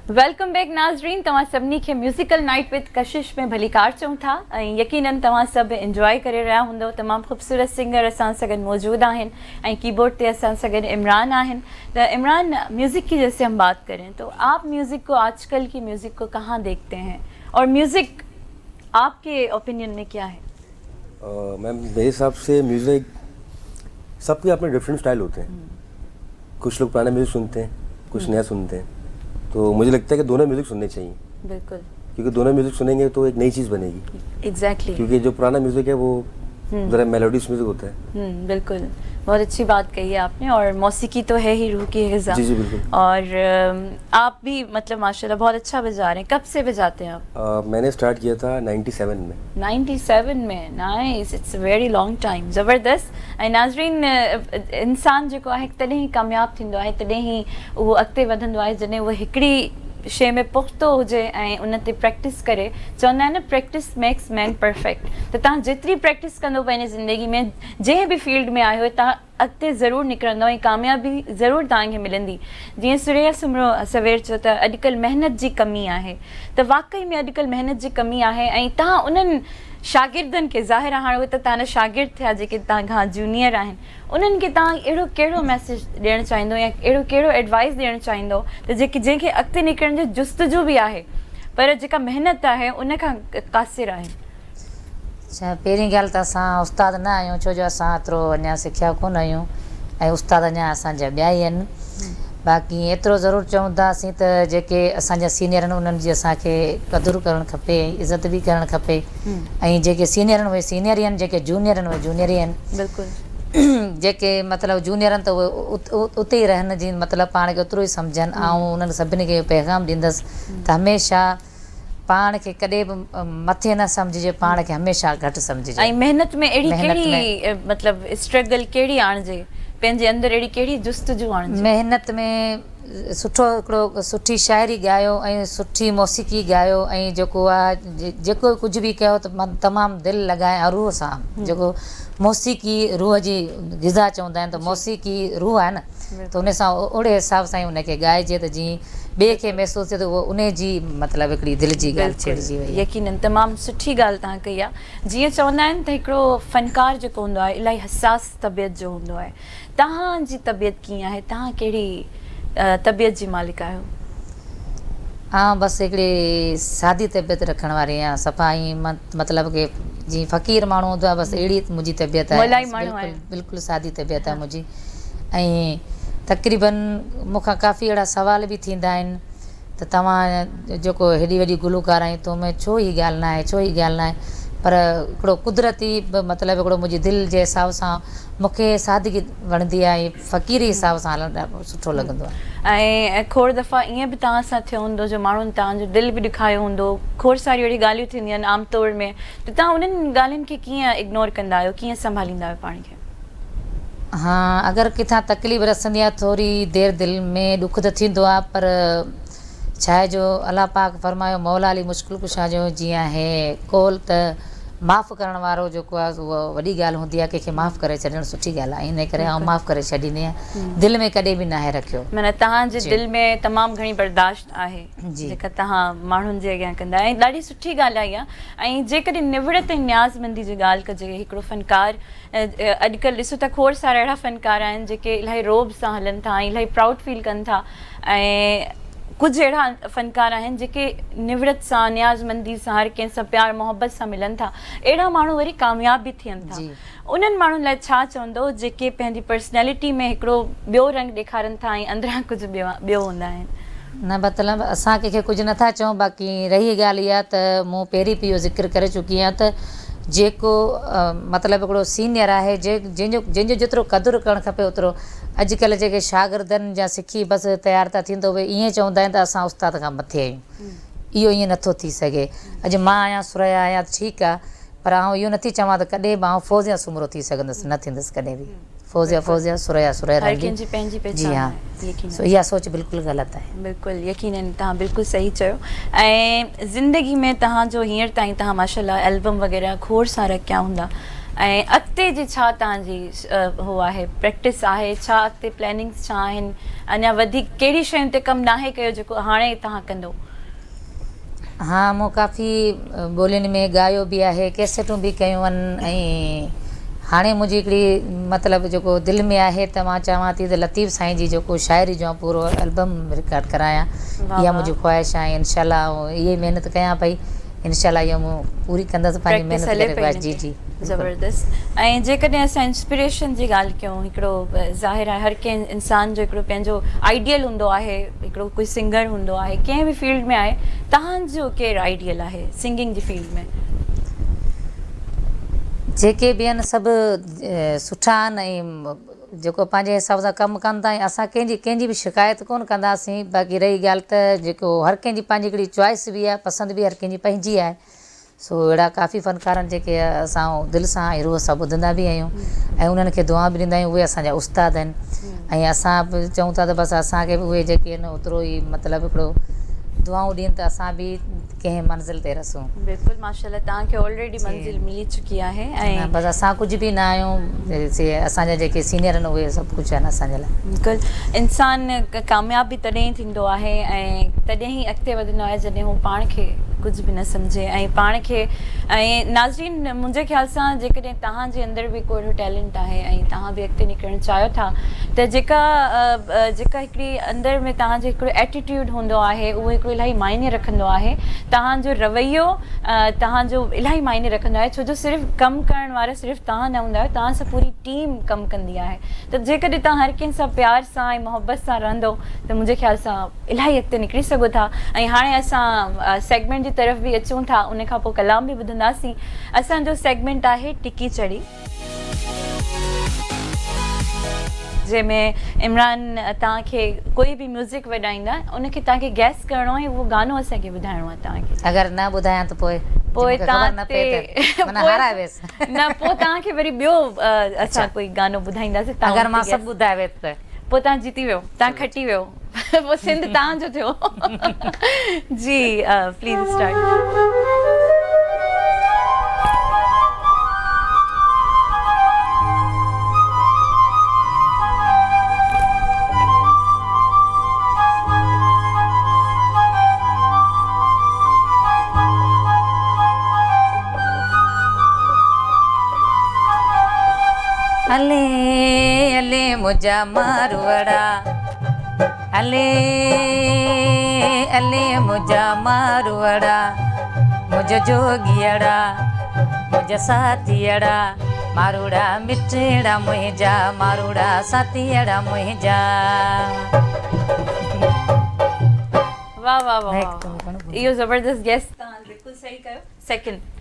वेलकम बैक नाज़रीन, तव्हां सभिनी खे म्यूज़िकल नाइट विद कशिश में भलीकार चऊं था ऐं यकीनन तव्हां सभु एंजॉय करे रहिया हूंदो। तमामु ख़ूबसूरत सिंगर असां सां गॾु मौजूदु आहिनि ऐं कीबोर्ड ते असां सां गॾु इमरान आहिनि। तो इमरान, म्यूज़िक की जैसे हम बात करें तो आप म्यूज़िक को, आजकल की म्यूज़िक को कहाँ देखते हैं और म्यूज़िक आपके ओपिनियन में क्या है? मैम मेरे हिसाब से म्यूज़िक सबके अपने डिफरेंट स्टाइल होते हैं। कुछ लोग पुराना म्यूज़िक सुनते हैं, कुछ नया सुनते हैं, तो मुझे लगता है कि दोनों म्यूज़िक सुनने चाहिए। बिल्कुल, क्योंकि दोनों म्यूज़िक सुनेंगे तो एक नई चीज़ बनेगी। एग्जैक्टली। क्योंकि जो पुराना म्यूज़िक है वो ज़रा मेलोडियस म्यूज़िक होता है। बिल्कुल, बहुत अच्छी बात कही है आपने। और मौसीकी तो है ही रूह की ग़िज़ा। जी जी बिल्कुल। और आप भी मतलब माशाल्लाह बहुत अच्छा बजा रहे हैं। कब से बजाते हैं आप? मैंने स्टार्ट किया था 97 में। 97 में, nice, it's a very long time, ज़बरदस्त। ऐं नाज़रीन, इंसान जेको आहे तॾहिं ई कामयाबु थींदो आहे, तॾहिं ई उहो अॻिते वधंदो आहे जॾहिं उहो हिकिड़ी शइ में पुख़्तो हुजे ऐं उन ते प्रैक्टिस करे। चवंदा आहिनि न, प्रैक्टिस मेक्स मैन परफेक्ट। त तव्हां जेतिरी प्रैक्टिस कंदो पंहिंजी ज़िंदगी में, जंहिं बि फील्ड में आहियो, तव्हां अॻिते ज़रूरु निकिरंदो ऐं कामयाबी ज़रूरु तव्हांखे मिलंदी। जीअं सुरेया सुमरो सवेर चयो त अॼुकल्ह महिनत जी कमी आहे, त वाक़ई में अॼुकल्ह महिनत जी कमी आहे। ऐं तव्हां उन्हनि शागिर्दनि खे, ज़ाहिर आहे हाणे उहे त तव्हांजा शागिर्द थिया जेके तव्हां खां जूनियर आहिनि, उन्हनि खे तव्हां अहिड़ो कहिड़ो मैसेज ॾियणु चाहींदो या अहिड़ो कहिड़ो एडवाइस ॾियणु चाहींदो त जंहिंखे अॻिते निकिरण जो जुस्तजू बि आहे पर जेका महिनत आहे उन खां क़ासिर आहे? अच्छा, पहिरीं ॻाल्हि त असां उस्ताद न आहियूं, छो जो असां एतिरो अञा सिखिया कोन आहियूं ऐं उस्ताद अञा असांजा ॿिया ई आहिनि। बाक़ी एतिरो ज़रूरु चवंदासीं त जेके असांजा सीनियर आहिनि उन्हनि जी असांखे क़दुरु करणु खपे, इज़त बि करणु खपे। ऐं जेके सीनियर आहिनि उहे सीनियर ई आहिनि, जेके जूनियर आहिनि उहे जूनियर ई आहिनि। बिल्कुलु। जेके मतिलबु जूनियर आहिनि त उहे उते ई रहनि जी मतिलबु पाण खे ओतिरो ई सम्झनि। ऐं उन्हनि सभिनी खे पैगाम ॾींदसि त हमेशह पाण खे कॾहिं बि मथे न सम्झिजे, पाण खे हमेशह घटि सम्झिजे। ऐं महिनत में अहिड़ी महिनत कहिड़ी मतिलबु स्ट्रगल कहिड़ी आणिजे, पंहिंजे अंदरि अहिड़ी कहिड़ी जुस्तजू आणिजे? महिनत में सुठो हिकिड़ो सुठी शाइरी ॻायो ऐं सुठी मौसीक़ी ॻायो ऐं जेको आहे जेको कुझु बि कयो त तमामु दिलि लॻाए ऐं रूह सां, जेको मौसीक़ी रूह जी ग़िज़ा चवंदा आहिनि, त मौसीक़ी रूह आहे न, त उन सां ओड़े हिसाब सां ई उनखे ॻाइजे त जीअं ॿिए खे महसूसु थिए त उहो उन जी मतिलबु हिकिड़ी दिलि जी ॻाल्हि छिड़जी वई। यकीनन तमामु सुठी ॻाल्हि तव्हां कई आहे। जीअं चवंदा आहिनि त हिकिड़ो फ़नकार जेको हूंदो आहे इलाही हसास तबियत जो हूंदो आहे। तव्हांजी तबियत कीअं आहे? तव्हां कहिड़ी तबियत जी मालिक आहियो? बसि हिकिड़ी सादी तबियत रखण वारी आहियां, सफ़ाई मतिलबु की जीअं फ़क़ीर माण्हू हूंदो आहे, बसि अहिड़ी मुंहिंजी तबियत आहे, बिल्कुलु सादी तबियत आहे मुंहिंजी। ऐं तक़रीबन मूंखां काफ़ी अहिड़ा सुवाल बि थींदा आहिनि त तव्हां जेको हेॾी वॾी गुलूकार आहीं तो में छो ई ॻाल्हि न आहे, छो ई ॻाल्हि न आहे, पर हिकिड़ो कुदरती मतिलबु हिकिड़ो मुंहिंजी दिलि जे हिसाब सां मूंखे सादगी वणंदी आहे, फ़क़ीरी हिसाब सां हलणु ॾाढो सुठो लॻंदो आहे। ऐं खोड़ दफ़ा ईअं बि तव्हां सां थियो हूंदो जो माण्हुनि तव्हांजो दिलि बि ॾेखारियो हूंदो, खोड़ सारी अहिड़ी ॻाल्हियूं थींदियूं आहिनि आमतौर में, त तव्हां उन्हनि ॻाल्हियुनि खे कीअं इग्नोर कंदा आहियो, कीअं संभालींदा आहियो पाण खे? अगरि किथां तकलीफ़ रसंदी आहे थोरी देरि दिलि में ॾुख त थींदो आहे, पर छा आहे जो अलाह पाक फरमायो मौला अली मुश्किल कुशा जो जीअं आहे कौल त माफ़ु करण वारो जेको आहे उहा वॾी ॻाल्हि हूंदी आहे, कंहिंखे माफ़ु करे छॾणु सुठी ॻाल्हि आहे, इन करे माफ़ु करे छॾींदी आहियां, दिलि में कॾहिं बि नाहे रखियो। माना तव्हांजे दिलि में तमामु घणी बर्दाश्त आहे जेका तव्हां माण्हुनि जे अॻियां कंदा, ऐं ॾाढी सुठी ॻाल्हि आहे इहा। ऐं जेकॾहिं निवड़त ऐं न्याज़मंदी जी ॻाल्हि कजे, हिकिड़ो फ़नकार अॼुकल्ह ॾिसो त खोड़ सारा अहिड़ा फ़नकार आहिनि जेके इलाही रोब सां हलनि था, इलाही प्राउड फील कनि था, ऐं कुझु अहिड़ा फ़नकार आहिनि जेके निवड़त सां न्याज़मंदी सां हर कंहिं सां प्यार मोहब्बत सां मिलनि था, अहिड़ा माण्हू वरी कामयाब बि थियनि था। उन्हनि माण्हुनि लाइ छा चवंदो जेके पंहिंजी पर्सनैलिटी में हिकिड़ो ॿियो रंग ॾेखारनि था ऐं अंदरां कुझु ॿियो हूंदा आहिनि? न मतिलबु असां कंहिंखे कुझु नथा चऊं, बाक़ी रही ॻाल्हि इहा त मूं पहिरीं बि इहो ज़िक्र करे चुकी आहियां त जेको मतिलबु हिकिड़ो सीनियर आहे जंहिंजो जेतिरो क़दुरु करणु खपे ओतिरो अॼुकल्ह जेके शागिर्दनि जा सिखी बसि तयारु था थींदो उहे ईअं चवंदा आहिनि त असां उस्ताद खां मथे आहियूं, इहो ईअं नथो थी सघे। अॼु मां आहियां सुरैया आहियां ठीकु आहे, पर आउं इहो नथी चवां त कॾहिं बि आउं फ़ौज़िया सुमरो थी सघंदसि, न थींदसि कॾहिं बि। फ़ौज़िया सुरैया जी हाँ, इहा सोच बिल्कुलु ग़लति आहे। बिल्कुलु यकीनन तव्हां बिल्कुलु सही चयो। ऐं ज़िंदगी में तव्हांजो हींअर ताईं तव्हां माशाल्लाह एल्बम वग़ैरह खोड़ सारा कया हूंदा, ऐं अॻिते जी छा तव्हांजी हो आहे प्रैक्टिस आहे, छा अॻिते प्लैनिंग्स छा आहिनि, अञा वधीक कहिड़ी शयुनि ते कमु नाहे कयो जेको हाणे तव्हां कंदो? मूं काफ़ी ॿोलियुनि में ॻायो बि आहे, कैसेटूं बि कयूं आहिनि, ऐं हाणे मुंहिंजी हिकिड़ी मतिलबु जेको दिलि में आहे त मां चवां थी त लतीफ़ साईं जी जेको शाइरी जो पूरो एल्बम रिकॉर्ड करायां, इहा मुंहिंजी ख़्वाहिश आहे। इनशाला इहे महिनत कयां पई, इनशाला इहा मूं पूरी कंदसि पंहिंजी महिनत करे। जी जी ज़बरदस्त। ऐं जेकॾहिं असां इंस्पिरेशन जी ॻाल्हि कयूं, हिकिड़ो ज़ाहिर आहे हर कंहिं इंसान जो हिकिड़ो पंहिंजो आइडियल हूंदो आहे, हिकिड़ो कोई सिंगर हूंदो आहे, कंहिं बि फील्ड में आहे, तव्हांजो केरु आइडियल आहे सिंगिंग जी फील्ड में? जेके बि आहिनि सभु सुठा आहिनि ऐं जेको पंहिंजे हिसाब सां कमु कनि था, ऐं असां कंहिंजी बि शिकायत कोन्ह कंदासीं। बाक़ी रही ॻाल्हि त जेको हर कंहिंजी पंहिंजी हिकिड़ी चॉइस बि आहे, पसंदि बि हर कंहिंजी पंहिंजी आहे। सो अहिड़ा काफ़ी फ़नकार आहिनि जेके असां दिलि सां ऐं रूह सां ॿुधंदा बि आहियूं ऐं उन्हनि खे दुआ बि ॾींदा आहियूं, उहे असांजा उस्ताद आहिनि। ऐं असां बि चऊं था त बसि असांखे बि उहे जेके आहिनि ओतिरो ई मतिलबु हिकिड़ो दुआऊं ॾियनि त असां बि कंहिं मंज़िल ते रसूं। बिल्कुलु माशाल्लाह तव्हांखे ऑलरेडी मंज़िल मिली चुकी आहे। ऐं बसि असां कुझु बि न आहियूं, असांजा जेके सीनियर आहिनि उहे सभु कुझु आहिनि असांजे लाइ। बिल्कुलु इंसानु कामयाब बि तॾहिं थींदो आहे ऐं तॾहिं ई अॻिते वधंदो आहे जॾहिं हू पाण खे कुझु बि न सम्झे ऐं पाण खे। ऐं नाज़रीन, मुंहिंजे ख़्याल सां जेकॾहिं तव्हांजे अंदरि बि को अहिड़ो टैलेंट आहे ऐं तव्हां बि अॻिते निकिरणु चाहियो था त जेका हिकिड़ी अंदरि में तव्हांजो हिकिड़ो एटीट्यूड हूंदो आहे उहो हिकिड़ो इलाही मायने रखंदो आहे। तव्हांजो रवैयो तव्हांजो इलाही मायने रखंदो आहे, छो जो सिर्फ़ु कमु करण वारा सिर्फ़ु तव्हां न हूंदा आहियो, तव्हां सां पूरी टीम कमु कंदी आहे। त जेकॾहिं तव्हां हर कंहिं सां प्यार सां ऐं मोहबत सां रहंदो त मुंहिंजे ख़्याल सां इलाही अॻिते निकिरी सघो था। ऐं हाणे असां सेगमेंट जी तरफ़ बि अचूं था, उन खां पोइ कलाम बि ॿुधंदासीं। असांजो सेगमेंट आहे टिकी चढ़ी। जंहिंमें इमरान तव्हांखे कोई बि म्यूज़िक वॼाईंदा उनखे तव्हांखे गैस करिणो आहे उहो गानो असांखे ॿुधाइणो आहे तव्हांखे अगरि न ॿुधायां त पोइ पोइ ख़बर न तव्हां पए माना हाराए वियसि न पोइ तव्हांखे वरी ॿियो असां कोई गानो ॿुधाईंदासीं अगरि मां सभु ॿुधाए वियसि त पोइ तव्हां जीती वियो तव्हां खटी वियो पोइ सिंध तव्हांजो थियो जी प्लीज़ स्टार्ट अले अले मुझा मारवड़ा अले अले मुझा मारवड़ा मुझ जोगियड़ा मुझ साथियड़ा मारुड़ा मिठड़ा मुझा मारुड़ा साथियड़ा मुझा वाह वाह वाह इहो ज़बरदस्त गेस तव्हां बिल्कुलु सही कयो सेकंड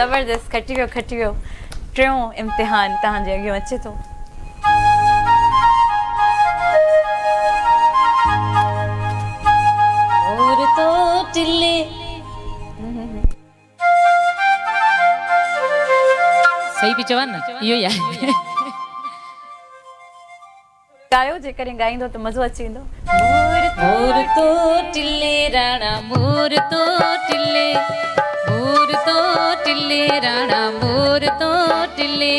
ज़बरदस्त खटी वियो टियों इम्तिहान तव्हांजे अॻियां अचे थो और तो टिल्ले सही पई चवां न इहो ई आहे गायो जेकॾहिं ॻाईंदो त मज़ो अची वेंदो मोर तो टिल्ले राणा मोर तो टिल्ले राणा मोर तो टिल्ले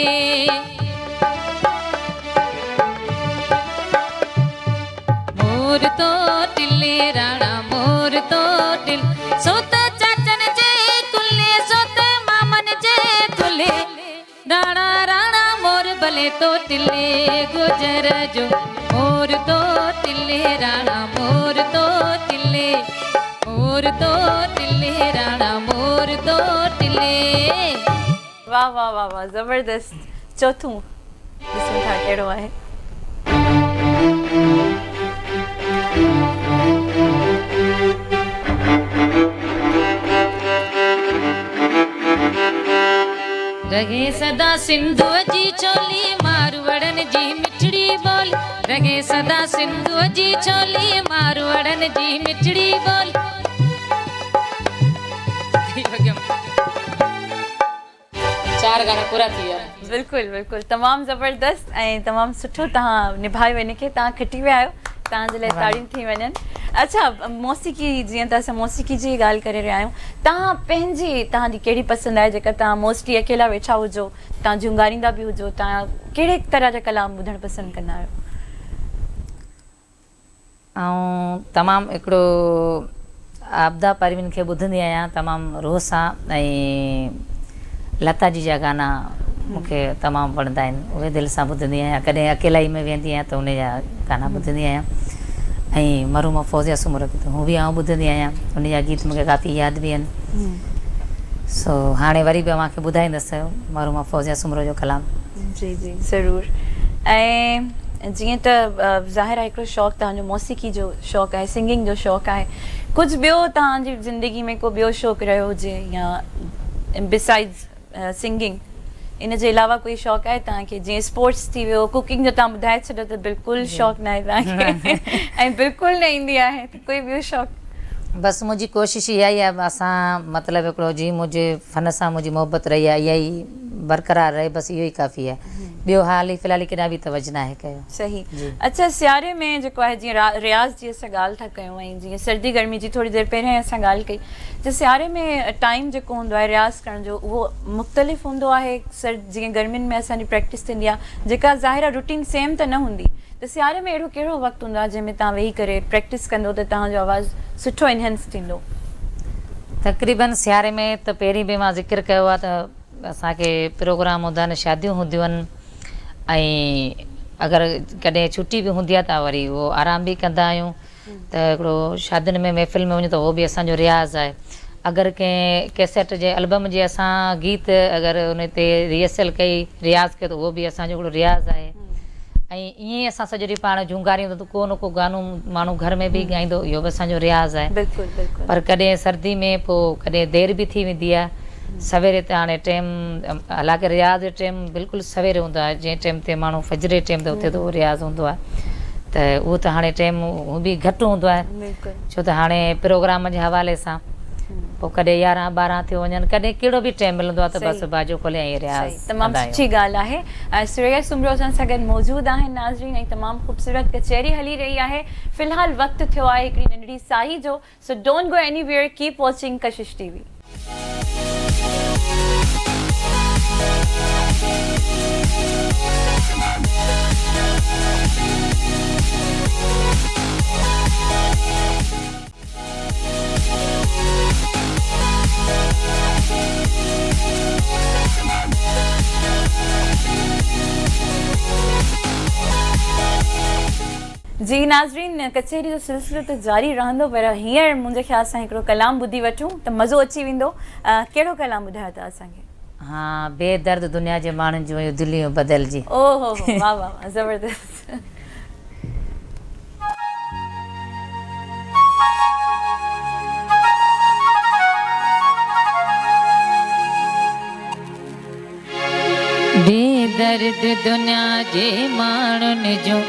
मोर तो टिल्ले राणा मोर तो टिल सोत चाचन जे कुल्ले सोत मामन जे कुल्ले राणा राणा मोर भले तो टिल्ले गुजर जो मोर तो टिल्ले राणा मोर तो टिल्ले राणा मोर तो टिल्ले वाह वाह वाह वाह ज़बरदस्त चौथों ॾिसूं था कहिड़ो आहे रगे सदा सिंधु जी चोली मारवड़न जी मिठड़ी बोल रगे सदा सिंधु जी चोली मारवड़न जी मिठड़ी बोल चार गाना पूरा थी विया बिल्कुलु बिल्कुलु तमामु ज़बरदस्त ऐं तमामु सुठो तव्हां निभायो हिनखे तव्हां खटी विया आहियो तव्हांजे लाइ ताड़ियूं थी वञनि अच्छा मौसीक़ी जीअं त असां मौसीक़ी जी ॻाल्हि करे रहिया आहियूं तव्हां पंहिंजी तव्हांजी कहिड़ी पसंदि आहे जेका तव्हां मोस्टली अकेला वेठा हुजो तव्हां झुंगारींदा बि हुजो तव्हां कहिड़े तरह जा कलाम ॿुधणु पसंदि कंदा आहियो ऐं तमामु हिकिड़ो आबदा परवीन खे ॿुधंदी आहियां तमामु रोज़ सां ऐं लता जी जा गाना मूंखे तमामु वणंदा आहिनि उहे दिलि सां ॿुधंदी आहियां कॾहिं अकेलाई में वेंदी आहियां त उन जा गाना ॿुधंदी आहियां ऐं मरूमा फौज़िया सुमर त हू बि आउं ॿुधंदी आहियां उन जा गीत मूंखे काफ़ी यादि बि आहिनि सो हाणे वरी बि मूंखे ॿुधाईंदसि मरूमा फौज़िया सुमर जो कलाम जी जी ज़रूरु ऐं जीअं त ज़ाहिर आहे हिकिड़ो शौक़ु तव्हांजो मौसीक़ी जो शौक़ु आहे सिंगिंग जो शौक़ु आहे कुझु ॿियो तव्हांजी ज़िंदगी में को ॿियो शौक़ु रहियो हुजे या बिसाइड्स सिंगिंग इन जे अलावा कोई शौक़ु आहे तव्हांखे जीअं स्पोर्ट्स थी वियो कुकिंग जो तव्हां ॿुधाए छॾियो त बिल्कुलु शौक़ु न आहे तव्हांखे ऐं बिल्कुलु न ईंदी आहे त कोई ॿियो शौक़ु बसि मुंहिंजी कोशिशि इहा ई आहे असां मतिलबु हिकिड़ो जीअं मुंहिंजे फन सां मुंहिंजी मोहबत रही आहे इहा ई बरक़रार रहे बसि इहो ई काफ़ी आहे ॿियो हाल ई फ़िलहाल केॾा बि तवजो न आहे कयो सही अच्छा सियारे में जेको आहे जीअं रियाज़ जी असां ॻाल्हि था कयूं ऐं जीअं सर्दी गर्मी जी थोरी देरि पहिरियों असां ॻाल्हि कई त सियारे में टाइम जेको हूंदो आहे रियाज़ करण जो उहो मुख़्तलिफ़ हूंदो आहे जीअं गर्मियुनि में असांजी प्रैक्टिस थींदी आहे जेका ज़ाहिर आहे रूटीन सेम त न हूंदी त सियारे में अहिड़ो कहिड़ो वक़्तु हूंदो आहे जंहिंमें तव्हां वेही करे प्रैक्टिस कंदो त तव्हांजो आवाज़ु सुठो इनहेंस थींदो तक़रीबन सियारे में त पहिरीं बि मां ज़िक्र कयो आहे त असांखे प्रोग्राम हूंदा आहिनि, शादियूं हूंदियूं आहिनि, ऐं अगरि कॾहिं छुटी बि हूंदी आहे त वरी उहो आराम बि कंदा आहियूं। त हिकिड़ो शादियुनि में महफ़िल में वञूं त उहो बि असांजो रियाज़ आहे। अगरि कंहिं कैसेट जे एल्बम जे असां गीत अगरि उन ते रिहर्सल कई, रियाज़ कयो, त उहो बि असांजो हिकिड़ो रियाज़ आहे। ऐं ईअं ई असां सॼो ॾींहुं पाण झूंगारियूं त को न को गानो माण्हू घर में बि ॻाईंदो, इहो बि असांजो रियाज़ आहे। बिल्कुलु बिल्कुलु। पर कॾहिं सर्दी में पोइ कॾहिं देरि बि थी वेंदी आहे। सवेरे त हाणे टाइम, हालांकि रियाज़ जो टाइम बिल्कुलु सवेरे हूंदो आहे, जंहिं टाइम ते माण्हू फजर जे टाइम ते उथे त उहो रियाज़ हूंदो आहे। त उहो त हाणे टाइम उहो बि घटि हूंदो आहे, छो त हाणे प्रोग्राम जे हवाले सां पोइ कॾहिं 11-12 थियो वञनि, कॾहिं कहिड़ो बि टाइम मिलंदो आहे त बसि बाजो खोले ऐं रियाज़। तमामु सुठी ॻाल्हि आहे। सुरैया सुमरो असां सां गॾु मौजूदु आहिनि नाज़रीन, ऐं तमामु ख़ूबसूरत कचहरी हली रही आहे। फ़िलहालु वक़्तु थियो आहे हिकिड़ी नंढड़ी साई जो, so don't go anywhere, keep watching Kashish TV. जी नाज़रीन, कचहरी जो सिलसिलो त जारी रहंदो, पर हींअर मुंहिंजे ख़्याल सां हिकिड़ो कलाम ॿुधी वठूं त मज़ो अची वेंदो। कहिड़ो कलाम ॿुधायो था असांखे? हाँ, बेदर्द दुनिया जे माण्हुनि जूं दिलियूं बदलजी। ओहो वाह वाह, ज़बरदस्त। बेदर्द दुनिया जे माण्हुनि जूं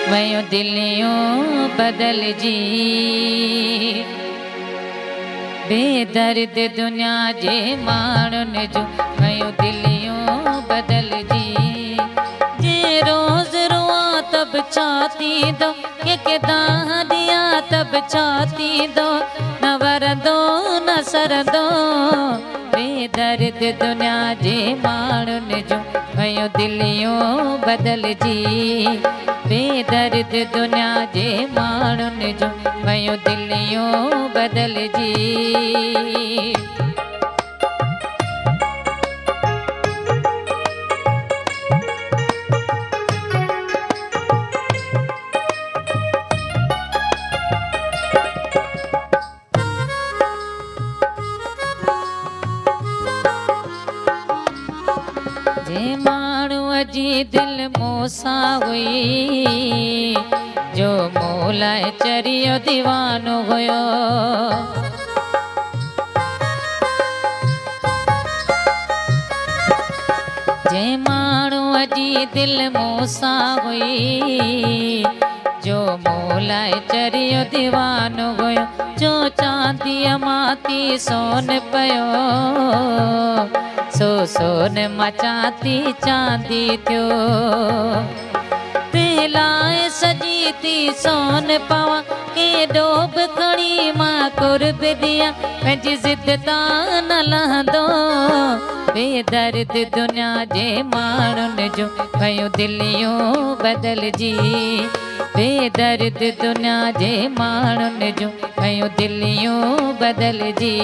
वयूं दिलियूं बदलजी, बेदर्द दुनिया जे माण्हुनि जूं वयूं दिलियूं बदलजी। जे रोज़ रोआ तब छा थींदो, के दाह ॾियां तब छा थींदो, न वरंदो न सरंदो। बेदर्द दुनिया जे माण्हुनि जूं वयूं दिलियूं बदलजी, बेदर्द दुनिया जे माण्हुनि जूं वयूं दिलियूं बदलजी। जे माण्हूअ जी दिलि मूंसां हुई, जो मूं लाइ चरियो दीवानो हुयो, जे माण्हूअ जी दिलि मूंसां हुई, जो मूं लाइ चरियो दीवानो हुयो, जो चांदीअ मां थी सोन पियो, सो सोन मां चांदी थियो। ते लाइ सजी थी सोन पावां, केॾो बि खणी मां कुर्ब ॾियां, पंहिंजी ज़िद तां न लहंदो। बेदर्द दुनिया जे माण्हुनि जूं वयूं दिलियूं बदलजी, बेदर्द दुनिया जे माण्हुनि जूं वयूं दिलियूं बदलजी।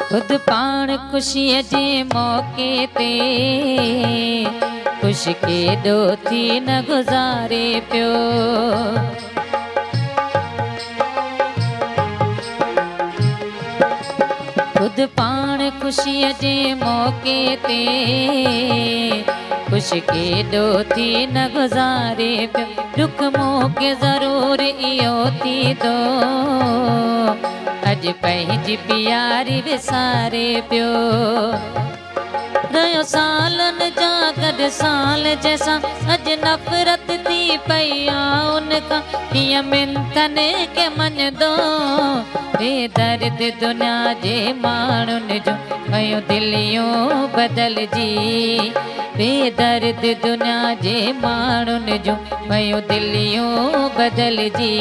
खुद पाण ख़ुशीअ जे मौक़े ते ख़ुशि केॾो थी न गुज़ारे पियो, खुद पाण ख़ुशीअ जे मौक़े ते ख़ुशि केॾो थी न गुज़ारे पियो। दुख मौक़े ज़रूरु इहो थींदो, अॼु पंहिंजी प्यारी विसारे पियो। रहियो सालनि जा गॾु साल जंहिंसां अॼु नफ़रत थी पई आहे उनखां, कीअं मिंथनि खे मञंदो। बेदर्द दुनिया जे माण्हुनि जूं वयूं दिलियूं बदलजी, बेदर्द दुनिया जे माण्हुनि जूं वयूं दिलियूं बदलजी।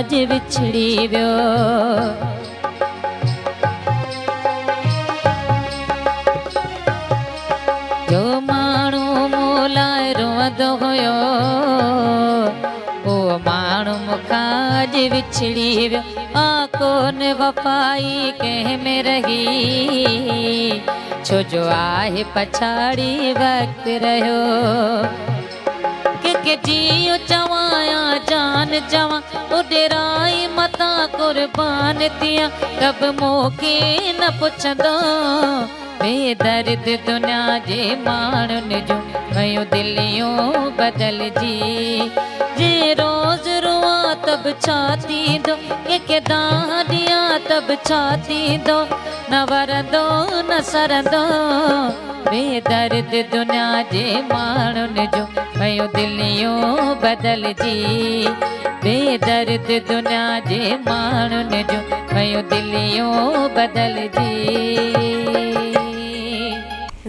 काज विछड़ी वियो जो माण्हू मूं लाइ रोअंदो हुयो उहो माण्हू मूंखां अॼु विछड़ी वियो आ कोन वफ़ाई कंहिं में रही छो जो आहे पछाड़ी वक़्तु रहियो के जियो चवां या जान चवां उॾराई मतां क़ुर्बान थियां कब मौके न पुछंदो बेदर्द दुनिया जे माण्हुनि जो कयो दिलियूं बदलजी जे रोज़ रोआं तब छा थींदो के दाह ॾियां तब छा थींदो न वरंदो न सरंदो बेदर्द दुनिया जे माण्हुनि जो कयो दिलियूं बदलजी बेदर्द दुनिया जे माण्हुनि जो कयो दिलियूं बदलजी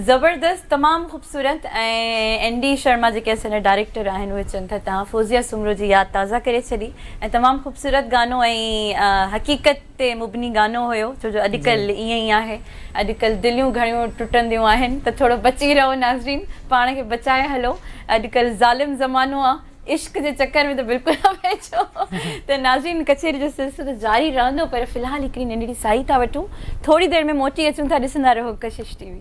ज़बरदस्त तमामु ख़ूबसूरत ऐं एन डी शर्मा जेके असांजा डायरेक्टर आहिनि उहे चवनि था तव्हां फ़ौज़िया सुमरो जी यादि ताज़ा करे छॾी ऐं तमामु ख़ूबसूरत गानो ऐं हक़ीक़त ते मुबनी गानो हुयो छो जो अॼुकल्ह ईअं ई आहे अॼुकल्ह दिलियूं घणियूं टुटंदियूं आहिनि त थोरो बची रहो नाज़रीन पाण खे बचाए हलो अॼुकल्ह ज़ालिम ज़मानो आहे इश्क जे चक्कर में त बिल्कुलु न पइजो त नाज़रीन कचेरी जो सिलसिलो जारी रहंदो पर फ़िलहालु हिकिड़ी नंढड़ी साई था वठूं थोरी देरि में मोटी अचूं था ॾिसंदा रहो कशिश टीवी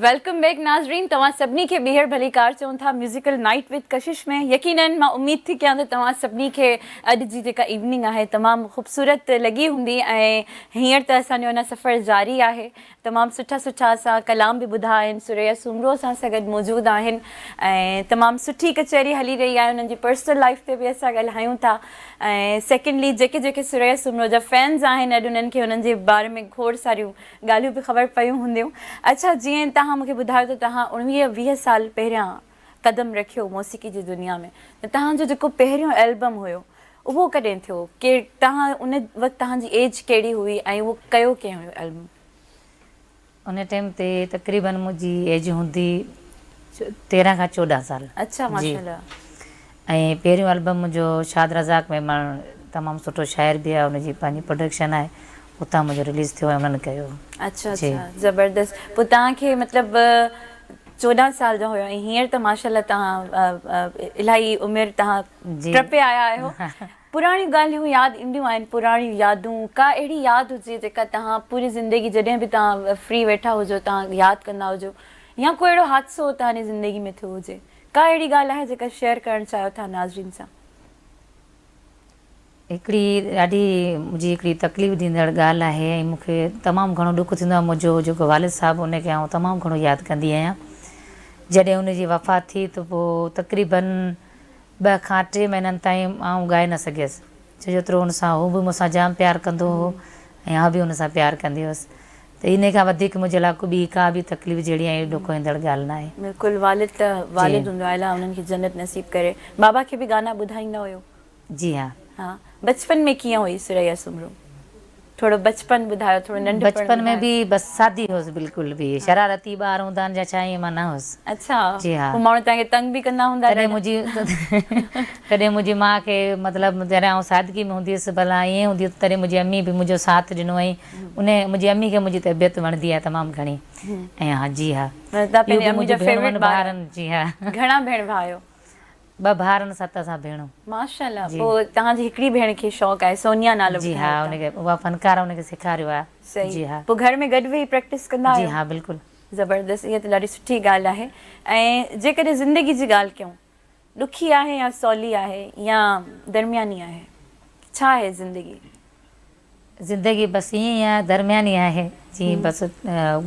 वेलकम बैक नाज़रीन तव्हां सभिनी खे ॿीहर भली कार चऊं था म्यूज़िकल नाइट विद कशिश में यकीनन मां उम्मीद थी कयां त तव्हां सभिनी खे अॼु जी जेका इवनिंग आहे तमामु ख़ूबसूरत लॻी हूंदी ऐं हींअर त असांजो अञा सफ़र जारी आहे तमामु सुठा सुठा असां कलाम बि ॿुधा आहिनि सुरैया सुमरो असां सां गॾु मौजूदु आहिनि ऐं तमामु सुठी कचहरी हली रही आहे उन्हनि जी पर्सनल लाइफ ते बि असां ॻाल्हायूं था ऐं सेकेंडली जेके जेके सुरैया सुमरो जा फैन्स आहिनि अॼु उन्हनि खे उन्हनि जे बारे में खोड़ सारियूं ॻाल्हियूं बि ख़बर पियूं हूंदियूं अच्छा जीअं तव्हां मूंखे ॿुधायो त तव्हां 19-20 साल पहिरियां क़दम रखियो मौसीक़ी जी दुनिया में त तव्हांजो जेको पहिरियों एल्बम हुयो उहो कॾहिं थियो के तव्हां उन वक़्तु तव्हांजी एज कहिड़ी हुई ऐं उहो कयो कंहिं हुयो एल्बम उन टाइम ते तक़रीबन मुंहिंजी एज हूंदी 13 खां 14 साल अच्छा माशाल्लाह ऐं पहिरियों एल्बम मुंहिंजो शाद रज़ाक में मां तमामु सुठो शाइर बि आहे उनजी पंहिंजी प्रोडक्शन आहे उतां मुंहिंजो रिलीज़ थियो ऐं उन्हनि कयो अच्छा अच्छा ज़बरदस्त पोइ तव्हांखे मतिलबु 14 साल जो हुयो ऐं हींअर त माशाल्लाह तव्हां इलाही उमिरि तव्हां टपे आया आहियो पुराणी ॻाल्हियूं यादि ईंदियूं आहिनि पुराणी यादूं का अहिड़ी यादि हुजे जेका तव्हां पूरी ज़िंदगी जॾहिं बि तव्हां फ्री वेठा हुजो तव्हां यादि कंदा हुजो या कोई अहिड़ो हादसो तव्हांजी ज़िंदगी में थियो हुजे का अहिड़ी ॻाल्हि आहे जेका शेयर करणु चाहियो था नाज़रीन सां हिकिड़ी ॾाढी मुंहिंजी हिकिड़ी तकलीफ़ ॾींदड़ ॻाल्हि आहे ऐं मूंखे तमामु घणो ॾुख थींदो आहे मुंहिंजो जेको वालिद साहिबु उनखे आउं तमामु घणो यादि कंदी आहियां जॾहिं उनजी वफ़ात थी त पोइ तक़रीबन 2 खां 3 महीननि ताईं आउं ॻाए न सघियसि छो जो एतिरो हुन सां हू बि मूंसां जाम प्यारु कंदो हो ऐं आउं बि हुन सां प्यारु कंदी हुअसि त इन खां वधीक मुंहिंजे लाइ ॿी का बि तकलीफ़ जहिड़ी ऐं ॾुख ईंदड़ ॻाल्हि न आहे बिल्कुलु वालिद हूंदो आहे अलाह उन्हनि खे जन्नत नसीब करे बाबा खे बि गाना ॿुधाईंदा हुयो जी हा हाँ बचपन में कीअं हुई सुरैया सुमरो थोरो बचपन ॿुधायो थोरो नंढपण बचपन में बि बसि सादी हुअसि बिल्कुलु बि शरारती ॿार हूंदा आहिनि जा छा ईअं मां न हुअसि अच्छा जी हा पोइ माण्हू तव्हांखे तंग बि कंदा हूंदा कॾहिं मुंहिंजी माउ खे मतिलबु जॾहिं आउं सादगी में हूंदी हुअसि भला ईअं हूंदी हुअसि तॾहिं मुंहिंजी अम्मी बि मुंहिंजो साथ ॾिनो ऐं मुंहिंजी अम्मी खे मुंहिंजी तबियत वणंदी आहे तमामु घणी ऐं हा जी हा जी हा घणा भेण भाउ आहियो 2 भाउर 7 असां भेणूं माशाल्लाह पोइ तव्हांजी हिकिड़ी भेण खे शौक़ु आहे सोनिया नालो जी हा उनखे उहा फनकार उनखे सेखारियो आहे सही जी हा पोइ घर में गॾु वेही प्रैक्टिस कंदा जी हा बिल्कुलु ज़बरदस्त इहा त ॾाढी सुठी ॻाल्हि आहे ऐं जेकॾहिं ज़िंदगी जी ॻाल्हि कयूं ॾुखी आहे या सवली आहे या दरमियानी आहे छा आहे ज़िंदगी बसि ईअं ई आहे दरमियानी आहे जीअं बसि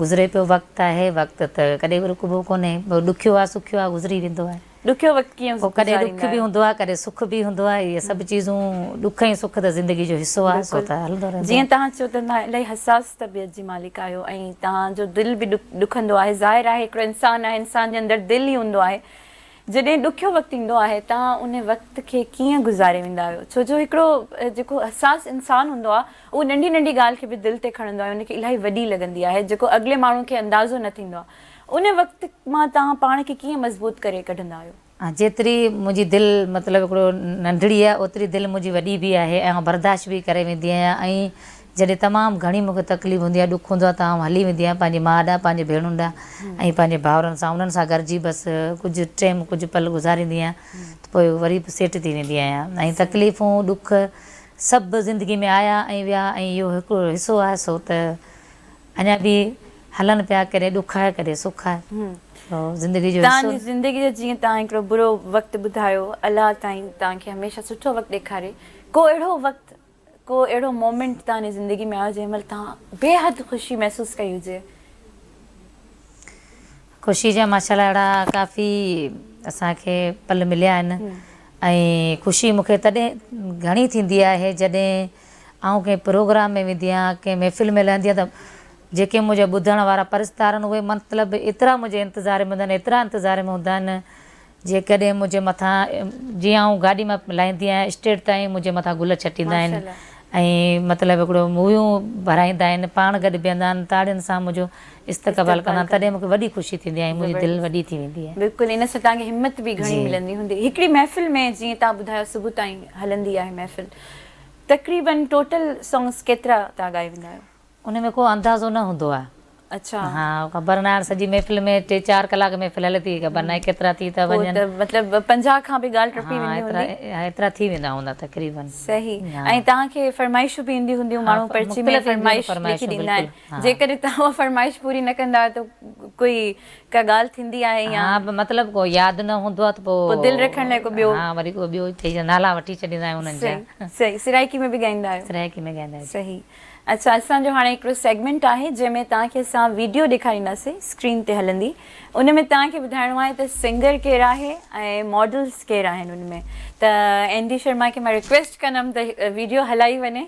गुज़रे पियो वक़्तु आहे वक़्तु त कॾहिं बि रुकबो कोन्हे ॾुखियो आहे सुखियो आहे गुज़री वेंदो आहे ॾुखियो वक़्तु कीअं पोइ कॾहिं ॾुख गुज़ारींदा बि आहियो? हूंदो आहे कॾहिं सुख बि हूंदो आहे इहे सभु चीज़ूं ॾुख ऐं सुख त ज़िंदगी जो हिसो आहे सो त हलंदो रहंदो जीअं तव्हां चयो त तव्हां इलाही हसास तबियत जी मालिक आहियो ऐं तव्हांजो दिलि बि ॾुखंदो आहे, ज़ाहिर आहे हिकिड़ो इंसानु आहे, इंसान जे अंदरि दिलि ई हूंदो आहे। जॾहिं ॾुखियो वक़्तु ईंदो आहे तव्हां उन वक़्त खे कीअं गुज़ारे वेंदा आहियो? छो जो हिकिड़ो जेको हसास इंसानु हूंदो आहे उहो नंढी नंढी ॻाल्हि खे बि दिलि ते खणंदो आहे, उनखे इलाही वॾी लॻंदी आहे जेको अॻिले माण्हू खे अंदाज़ो न थींदो आहे। उन वक़्त मां तव्हां पाण खे कीअं मज़बूत करे कढंदा आहियो? जेतिरी मुंहिंजी दिलि मतिलबु हिकिड़ो नंढड़ी आहे ओतिरी दिलि मुंहिंजी वॾी बि आहे ऐं बर्दाश्त बि करे वेंदी आहियां। ऐं जॾहिं तमामु घणी मूंखे तकलीफ़ हूंदी आहे, ॾुख हूंदो आहे, त आउं हली वेंदी आहियां पंहिंजी माउ ॾांहुं, पंहिंजे भेणुनि ॾांहुं ऐं पंहिंजे भाउरनि सां, उन्हनि सां गॾिजी बसि कुझु टाइम कुझु पल गुज़ारींदी आहियां, त पोइ वरी बि सेट थी वेंदी आहियां। ऐं तकलीफ़ूं ॾुख सभु ज़िंदगी में आया ऐं विया ऐं इहो हिकिड़ो हिसो आहे, सो त अञा बि हलनि पिया, कॾहिं ॾुख आहे कॾहिं सुख आहे, ज़िंदगी जो तव्हांजी ज़िंदगी जो जीअं तव्हां हिकिड़ो बुरो वक़्तु ॿुधायो, अलाह ताईं तव्हांखे हमेशह सुठो वक़्तु ॾेखारे। को अहिड़ो वक़्तु, को अहिड़ो मोमेंट तव्हांजी ज़िंदगी में आयो जंहिं महिल तव्हां बेहदि ख़ुशी महसूसु कई हुजे? ख़ुशी जा माशाल्लाह अहिड़ा काफ़ी असांखे पल मिलिया आहिनि ऐं ख़ुशी मूंखे तॾहिं घणी थींदी आहे जॾहिं आउं कंहिं प्रोग्राम में वेंदी आहियां, कंहिं महफ़िल में लहंदी आहियां, त जेके मुंहिंजा ॿुधण वारा परिस्तार आहिनि उहे मतिलबु एतिरा मुंहिंजे इंतज़ार में हूंदा आहिनि, एतिरा इंतज़ार में हूंदा आहिनि, जेकॾहिं मुंहिंजे मथां जीअं आउं गाॾी मां लाहींदी आहियां स्टेज ताईं मुंहिंजे मथां गुल छटींदा आहिनि ऐं मतिलबु हिकिड़ो मुहियूं भराईंदा आहिनि, पाण गॾु बीहंदा आहिनि, ताड़ियुनि सां मुंहिंजो इस्तक़बाल कंदा आहिनि, तॾहिं मूंखे वॾी ख़ुशी थींदी आहे, मुंहिंजी दिलि वॾी थी वेंदी आहे। बिल्कुलु, इन सां तव्हांखे हिमत बि घणी मिलंदी हूंदी। हिकिड़ी महफ़िल में जीअं तव्हां ॿुधायो सुबुह ताईं हलंदी आहे महफ़िल, तक़रीबन टोटल सॉन्ग्स केतिरा तव्हां ॻाए वेंदा आहियो? उन में को अंदाज़ो न हूंदो आहे। अच्छा, हाँ, ख़बर न आहे सॼी महफ़िल में 3-4 कलाक महफ़िल हले थी, ख़बर न आहे केतिरा थी था वञनि, मतिलबु 50 खां बि ॻाल्हि टपी वेंदी हूंदी। एतिरा थी वेंदा हूंदा तक़रीबन। सही। ऐं तव्हांखे फरमाइशूं बि ईंदी हूंदियूं, माण्हू पर्ची में फरमाइश लिखी ॾींदा आहिनि, जेकॾहिं तव्हां उहा फरमाइश पूरी न कंदा आहियो त कोई का ॻाल्हि थींदी आहे या मतिलबु को यादि न हूंदो आहे त पोइ दिलि रखण लाइ को ॿियो, हा, वरी को ॿियो चई नाला वठी छॾींदा आहियूं उन्हनि जा। सही, सिराइकी में बि ॻाईंदा आहियो? सिराइकी में ॻाईंदा आहियूं। सही। अच्छा, असांजो हाणे हिकिड़ो सेगमेंट आहे जंहिंमें तव्हांखे असां वीडियो ॾेखारींदासीं, स्क्रीन ते हलंदी, उन में तव्हांखे ॿुधाइणो आहे त सिंगर केरु आहे ऐं मॉडल्स केरु आहिनि उन में। त एंडी शर्मा खे मां रिक्वेस्ट कंदमि त वीडियो हलाई वञे।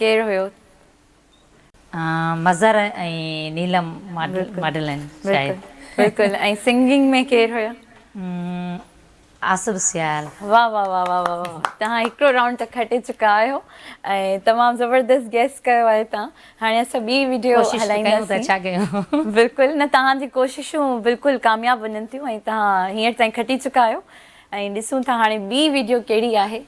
केरु हुयो? मज़र ऐं नीलम मॉडल आहिनि शायदि। बिल्कुलु। ऐं सिंगिंग में केरु हुयो? आसिफ सियाल। वाह वाह वाह वाह वाह वाह, तव्हां हिकिड़ो राउंड त खटे चुका आहियो ऐं तमामु ज़बरदस्त गेस कयो आहे तव्हां। हाणे असां ॿी वीडियो हलाईंदासीं। छा कयूं? बिल्कुलु न, तव्हांजी कोशिशूं बिल्कुलु कामयाबु वञनि थियूं ऐं तव्हां हींअर ताईं खटी चुका आहियो ऐं ॾिसूं था हाणे ॿी वीडियो कहिड़ी आहे।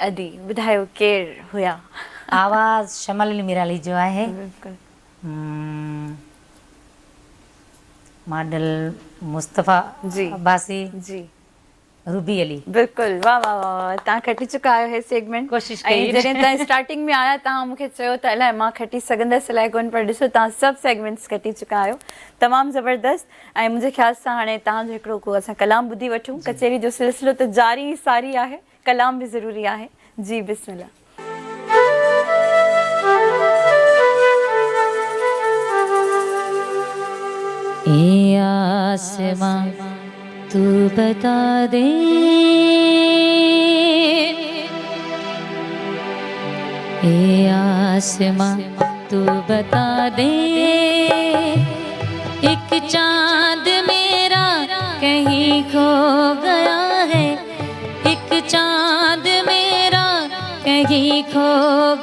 अदी ॿुधायो केरु हुया? आवाज़ शमल मिराली जो आहे। बिल्कुलु। मॉडल मुस्तफ़ा जी। अब्बासी, जी रूबी अली। बिल्कुलु, वाह वाह वाह वाह, तव्हां खटी चुका आहियो हे सेगमेंट। कोशिशि ऐं कई। जॾहिं तव्हां स्टार्टिंग में आया तव्हां मूंखे चयो त अलाए मां खटी सघंदसि अलाए कोन, पर ॾिसो तव्हां सभु सेगमेंट्स खटी चुका आहियो, तमामु ज़बरदस्त। ऐं मुंहिंजे ख़्याल सां हाणे तव्हांजो हिकिड़ो को असां कलाम ॿुधी वठूं। कचेरी जो सिलसिलो त जारी सारी आहे, कलाम बि ज़रूरी आहे। जी बिस्मिल्लाह। ए आसमां तू बता दे, ए आसमां तू बता दे, एक चांद मेरा कहीं खो गया है, एक चांद मेरा कहीं खो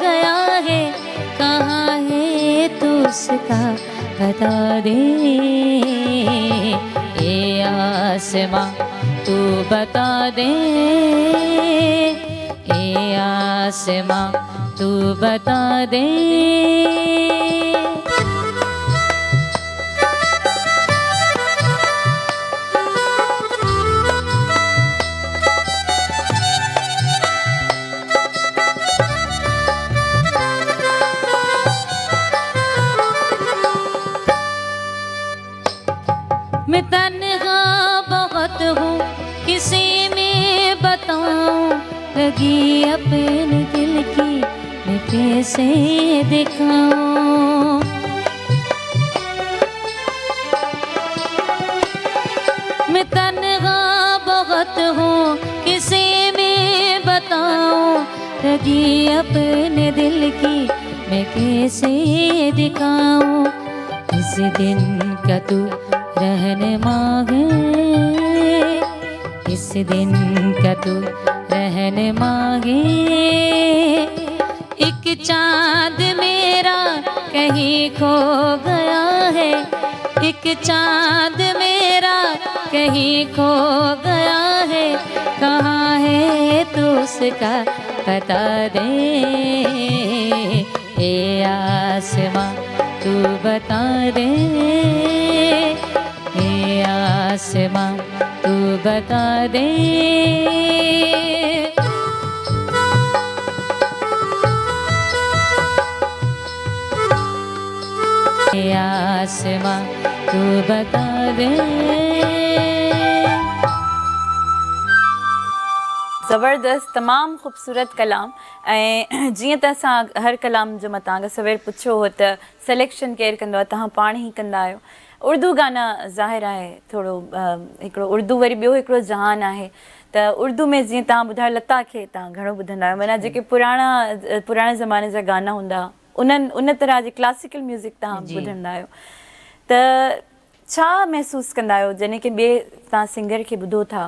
गया है, कहाँ है तू उसका बता दे, ए आसमां तू बता दे, ए आसमां तू बता दे। मैं तन्हा बहुत हूँ किसी में बताऊं, लगी अपने दिल की मैं कैसे दिखाऊं, मैं तन्हा बहुत हूँ किसी में बताऊं, लगी अपने दिल की मैं कैसे दिखाऊं, इस दिन का तू रहनुमा है, इस दिन का तू रहनुमा है, एक चांद मेरा कहीं खो गया है, एक चांद मेरा कहीं खो गया है, कहाँ है तू उसका बता दे, ए आसमां तू बता दे, ए आसमां तू बता दे। ए आसमां तू बता दे। ज़बरदस्त, तमामु ख़ूबसूरत कलाम। ऐं जीअं त असां हर कलाम जो मां तव्हांखां सवेर पुछियो हो त सिलेक्शन केरु कंदो आहे, तव्हां पाण ई कंदा आहियो। उर्दू गाना ज़ाहिर आहे थोरो हिकिड़ो उर्दू वरी ॿियो हिकिड़ो जहान आहे, त उर्दू में जीअं तव्हां ॿुधायो लता खे तव्हां घणो ॿुधंदा आहियो, माना जेके पुराणे ज़माने जा गाना हूंदा उन तरह जे क्लासिकल म्यूज़िक तव्हां ॿुधंदा आहियो, त छा महसूसु कंदा आहियो जॾहिं की ॿिए तव्हां सिंगर खे ॿुधो था?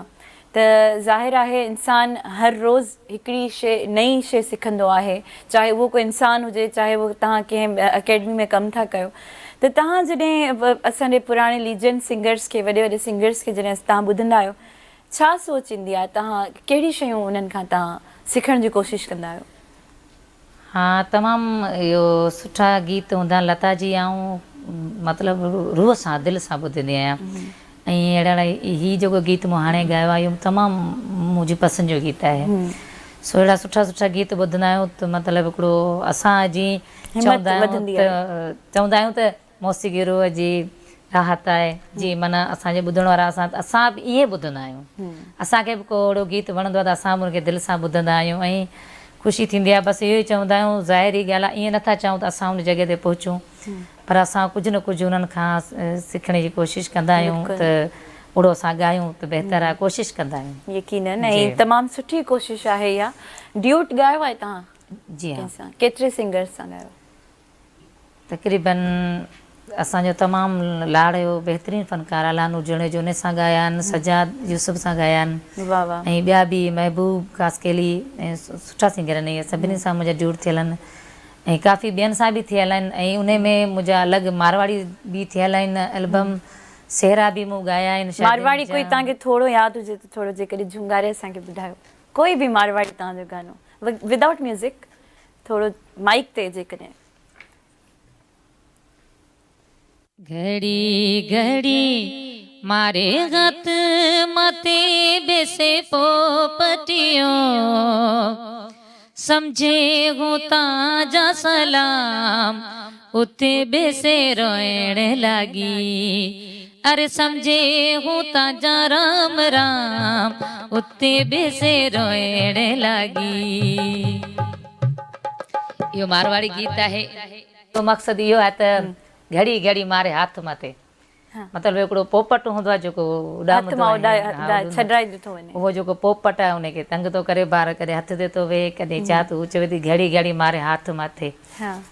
त ज़ाहिर आहे इंसानु हर रोज़ हिकिड़ी शइ नई शइ सिखंदो आहे, चाहे उहो कोई इंसानु हुजे, चाहे उहो तव्हां कंहिं अकेडमी में कमु था कयो, त तव्हां जॾहिं असांजे पुराणे लीजेंड सिंगर्स खे, वॾे वॾे सिंगर्स खे जॾहिं तव्हां ॿुधंदा आहियो, छा सोच ईंदी आहे? तव्हां कहिड़ी शयूं उन्हनि खां तव्हां सिखण जी कोशिशि कंदा आहियो? हा, तमामु इहो सुठा गीत हूंदा लता जी, ऐं मतिलबु रूह सां दिलि सां ॿुधंदी आहियां। ऐं अहिड़ा हीउ जेको गीत मूं हाणे ॻायो आहे इहो तमामु मुंहिंजी पसंदि जो गीत आहे। सो अहिड़ा सुठा सुठा गीत ॿुधंदा आहियूं त मतिलबु हिकिड़ो असां जीअं चवंदा आहियूं त मौसीक़ी रूह जी राहत आहे, जीअं माना असांजे ॿुधण वारा असां बि ईअं ॿुधंदा आहियूं। असांखे बि को अहिड़ो गीत वणंदो आहे त असां बि हुनखे दिलि सां ॿुधंदा आहियूं ऐं ख़ुशी थींदी आहे। बसि इहो ई चवंदा आहियूं, ज़ाहिरी ॻाल्हि आहे, ईअं नथा चऊं त असां हुन जॻह ते पहुचूं, पर असां कुझु न कुझु उन्हनि खां सिखण जी कोशिशि कंदा आहियूं त ओड़ो असां ॻायूं त बहितर आहे, कोशिशि कंदा आहियूं। यकीनन, ऐं तमामु सुठी कोशिशि आहे इहा। ड्यूट ॻायो आहे तव्हां? जी हा। केतिरे सिंगर्स सां ॻायो? तक़रीबन असांजो तमामु लाड़ियो बहितरीनु फ़नकार लानू जुड़े उन सां ॻाया आहिनि, सजाद यूसुफ सां ॻाया आहिनि, वाह वाह, ऐं ॿिया बि महबूब कास्केली, ऐं सुठा सिंगर आहिनि, इहे सभिनी सां मुंहिंजा जुड़ थियल आहिनि ऐं काफ़ी ॿियनि सां बि थियल आहिनि। ऐं उन में मुंहिंजा अलॻि मारवाड़ी बि थियल आहिनि एल्बम, सेहरा बि मूं ॻाया आहिनि। मारवाड़ी कोई तव्हांखे थोरो यादि हुजे त थोरो जेकॾहिं झुंगारे असांखे ॿुधायो, कोई बि मारवाड़ी तव्हांजो गानो विदाउट म्यूज़िक थोड़ो माइक ते जेकॾहिं घड़ी घड़ी मारे गत मते बेसे पोपटियो समझे हूँ ताजा सलाम उते बेसे रोएण लागी अरे समझे हूँ ताजा राम राम उते बेसे रोएण लागी। यो मारवाड़ी गीत है। तो मक़सद इहो आहे त घड़ी घड़ी मारे हाथ मथे मतिलबु हिकिड़ो पोपट हूंदो आहे जेको उॾामंदो आहे, छॾाए ॾिठो वञे, उहो जेको पोपट आहे उनखे तंग थो करे ॿार, कॾहिं हथ ते थो वेहे, कॾहिं छा थो चवे थी घड़ी घड़ी मारे हाथ मथे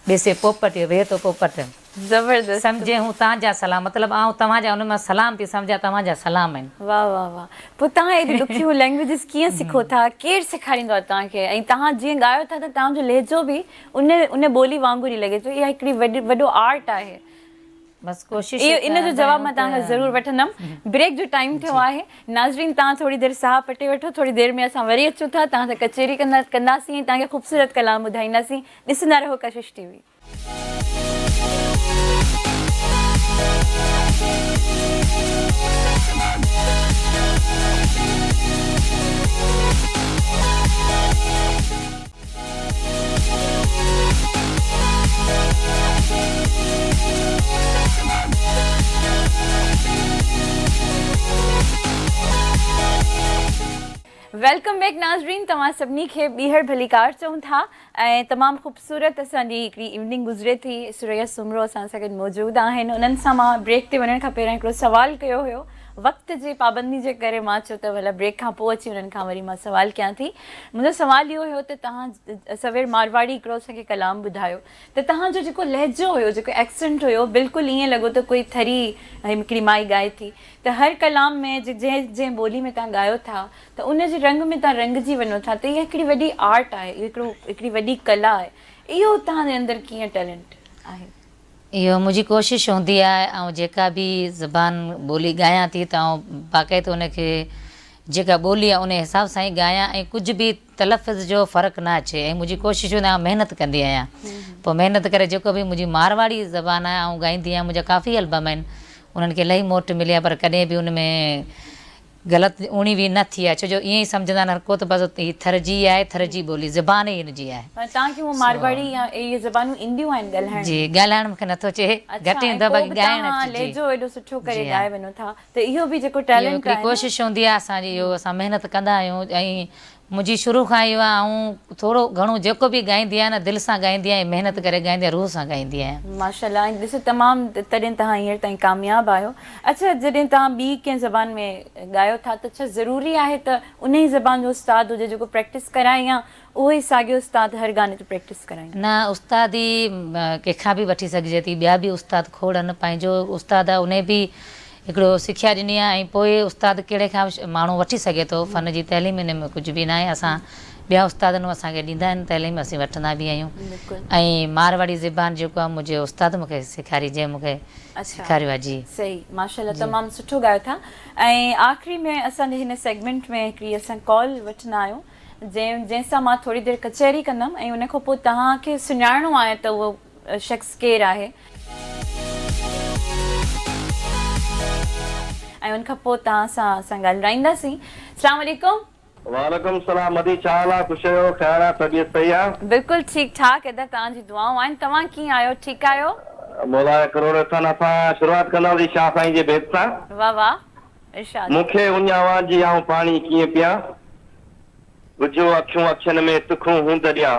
बेसे पोपट वेहे थो पोपट ज़बरदस्त सम्झे हूं तव्हांजा सलाम, मतिलबु आउं तव्हांजा उन मां सलाम थी सम्झा तव्हांजा सलाम आहिनि। वाह वाह वाह। पोइ तव्हां एॾी ॾुखियूं लैंग्वेजिस कीअं सिखो था, केरु सेखारींदो आहे तव्हांखे, ऐं तव्हां जीअं ॻायो था त तव्हांजो लहजो बि उन ॿोली वांगुरु ई लॻे थो। इहा हिकिड़ी वॾो आर्ट आहे। बस कोशिशि इहो इन जो जवाबु मां तव्हांखां ज़रूरु वठंदमि। ब्रेक जो टाइम थियो आहे। नाज़रीन तव्हां थोरी देरि साह पटे वठो, थोरी देरि में असां वरी अचूं था, तव्हां सां कचेरी कंदासीं ऐं तव्हांखे ख़ूबसूरत कलाम ॿुधाईंदासीं। ॾिसंदा रहो कशिश टीवी। वेलकम बैक नाज़रीन, तव्हां सभिनी खे ॿीहर भलीकार चऊं था ऐं तमामु ख़ूबसूरत असांजी हिकिड़ी इवनिंग गुज़रे थी। सुरैया सुमरो असां सां गॾु मौजूदु आहिनि। उन्हनि सां मां ब्रेक ते वञण खां पहिरियों हिकिड़ो सुवालु कयो हुयो। वक़्त जी पाबंदी जे करे मां चयो त भला ब्रेक खां पोइ अची उन्हनि खां वरी मां सुवालु कयां थी। मुंहिंजो सुवालु इहो हुयो त तव्हां सवेर मारवाड़ी हिकिड़ो असांखे कलाम ॿुधायो त तव्हांजो जेको लहजो हुयो, जेको एक्सेंट हुयो, बिल्कुलु ईअं लॻो त कोई थरी हिकिड़ी माई ॻाए थी। त हर कलाम में जंहिं ॿोली में तव्हां ॻायो था त उन जे रंग में तव्हां रंगजी वञो था। त इहा हिकिड़ी वॾी आर्ट आहे, हिकिड़ी वॾी कला आहे। इहो तव्हांजे अंदरि कीअं टैलेंट आहे? इहो मुंहिंजी कोशिशि हूंदी आहे ऐं जेका बि ज़बान ॿोली ॻायां थी त आउं बाक़ाइदो उनखे जेका ॿोली आहे उन हिसाब सां ई ॻायां ऐं कुझु बि तलफ़ुज़ जो फ़र्क़ु न अचे। ऐं मुंहिंजी कोशिशि हूंदी आहे महिनत कंदी आहियां। पोइ महिनत करे जेको बि मुंहिंजी मारवाड़ी ज़बान आहे ऐं ॻाईंदी आहियां। मुंहिंजा काफ़ी एल्बम आहिनि, उन्हनि खे इलाही मोट मिली आहे, पर कॾहिं बि उन में ग़लति उणी बि न थी आहे। छो जो ईअं ई सम्झंदा आहिनि हर को त बसि हीअ थरजी आहे, थरजी ॿोली ज़बान ई हिन जी आहे। तव्हांखे उहो मारवाड़ी या इहे ज़बानूं ईंदियूं आहिनि ॻाल्हाइण? जी, ॻाल्हाइण मूंखे नथो अचे, घटि ईंदो आहे, बाक़ी ॻाइण लहजो एॾो सुठो करे ॻाए वञो था त इहो बि जेको टैलेंट आहे, कोशिशि हूंदी आहे असांजी। इहो असां महिनत कंदा आहियूं ऐं मुंहिंजी शुरू खां इहो आहे ऐं थोरो घणो जेको बि ॻाईंदी आहियां न दिलि सां ॻाईंदी आहियां, महिनत करे ॻाईंदी आहियां, रूह सां ॻाईंदी आहियां। माशाल्लाह। ऐं ॾिसो तमामु तॾहिं तव्हां हींअर ताईं कामयाबु आहियो। अच्छा, जॾहिं तव्हां ॿी कंहिं ज़बान में ॻायो था त छा ज़रूरी आहे त उन ई ज़बान जो उस्ताद हुजे जेको प्रैक्टिस कराए, या उहो ई साॻियो उस्ताद हर गाने ते प्रैक्टिस कराए? न, उस्ताद ई कंहिंखां बि वठी सघिजे थी। ॿिया बि उस्ताद खोड़नि, पंहिंजो उस्ताद आहे उन बि हिकिड़ो सिखिया ॾिनी आहे ऐं पोइ उस्ताद कहिड़े खां माण्हू वठी सघे थो। फ़न जी तइलीम हिन में कुझु बि न आहे। असां ॿिया उस्तादनि असांखे ॾींदा आहिनि तइलीम, असीं वठंदा बि आहियूं। ऐं मारवाड़ी ज़बान जेको आहे मुंहिंजे उस्ताद मूंखे सेखारी, जंहिं मूंखे सेखारियो आहे। जी सही, माशाल्लाह, तमामु सुठो ॻायो था। ऐं आख़िरी में असांजे हिन सेगमेंट में हिकिड़ी असां कॉल वठंदा आहियूं जंहिंसां मां थोरी देरि कचहरी कंदमि ऐं उन खां पोइ तव्हांखे सुञाणो आहे त उहो शख़्स केरु आहे ऐं उन खां पोइ तव्हां सां असां ॻाल्हाईंदासीं। अस्सलाम वालेकुम। वालेकुम सलाम। मदी छा हाल आहे? ख़ुशि आहियो? ख़ैर आहे? तबियत सही आहे? बिल्कुलु ठीकु ठाक। अदा तव्हांजी दुआऊं आहिनि। तव्हां कीअं आहियो? ठीकु आहियो? मौला करोड़ अथनि। असां शुरूआति कंदासीं शाह साईं जे बैत सां। वाह वाह, इरशाद। मूंखे उन आवाज़ जी आऊं पाणी कीअं पियां, विझो अखियूं अखियुनि में तुखूं हूंद ॾियां,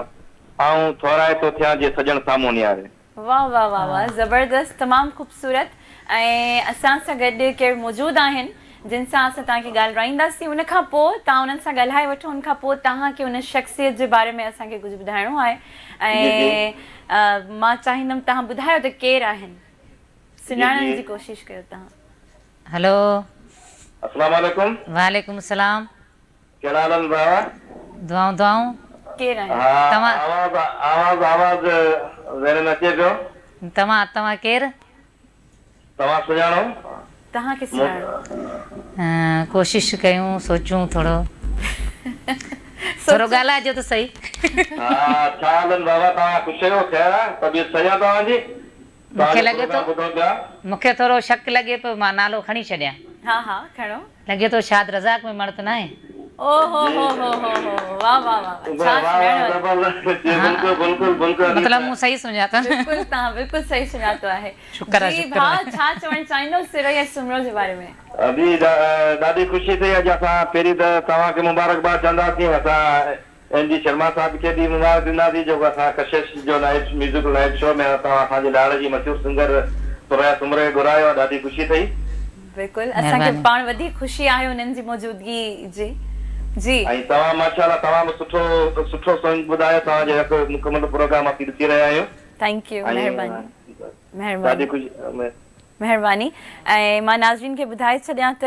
आऊं थोराए थो थियां जे सजण साम्हूं नियारे। वाह वाह वाह वाह, ज़बरदस्त, तमामु ख़ूबसूरत। ऐं असां सां गॾु केरु मौजूदु आहिनि जिन सां असां तव्हांखे ॻाल्हाईंदासीं। उन खां पोइ तव्हां उन्हनि सां ॻाल्हाए वठो। उन खां पोइ तव्हांखे उन शख़्सियत जे बारे में असांखे कुझु ॿुधाइणो आहे ऐं मां चाहींदमि तव्हां ॿुधायो त केरु आहिनि, सुञाणण जी कोशिशि कयो तव्हां। हेलो, अस्सलाम वालेकुम। वालेकुम सलाम। कहिड़ा हाल आहिनि बाबा? दुआऊं दुआऊं। केरु आहिनि? आवाज़ ज़हन में अचे पियो। तव्हां केरु? तव्हां सुञाणो? तव्हांखे सुञाणो? कोशिशि कयूं, सोचूं थोरो। थोरो ॻाल्हाइजो त सही। हाँ छा हलनि बाबा तव्हां ख़ुशि आहियो ख़ैर आहे तबियत सही आहे तव्हांजी मूंखे लॻे थो ॿुधो पिया मूंखे थोरो शक लॻे पियो मां नालो खणी छॾियां। हाँ हाँ खणो। लॻे थो शायदि रज़ाक में मर्द न आहे। ओ हो वाह वाह वाह छा बिल्कुल बिल्कुल बिल्कुल मतलब मूं सही सुञा था। बिल्कुल तव्हां बिल्कुल सही सुञातो आहे। शुक्र आहे, जी शुक्र भाउ आहे। छा चवणु चाहींदो सिरोया सुमरो जे बारे में? अभी ॾाढी ख़ुशी थी अॼु असां पहिरीं त तव्हांखे मुबारकबाद चवंदासीं असां एन जी शर्मा साहब खे बि मुबारक ॾींदासीं जेको असां कशिश जो नाइट म्यूज़िक नाइट शो में तव्हां असांजे लाड़ जी मशहूरु सिंगर सुरया सुमरे घुरायो आहे ॾाढी ख़ुशी थी। बिल्कुल असांखे पाण वधीक ख़ुशी आहे उन्हनि जी मौजूदगी जी। जी ऐं तव्हां माशाल्लाह तमामु सुठो सुठो सॉन्ग ॿुधायो तव्हांजे हिकु मुकमल प्रोग्राम असीं ॾिसी रहिया आहियूं। थैंक यू महिरबानी ॾाढी महिरबानी ख़ुशी महिरबानी। ऐं मां नाज़रीन खे ॿुधाए छॾियां त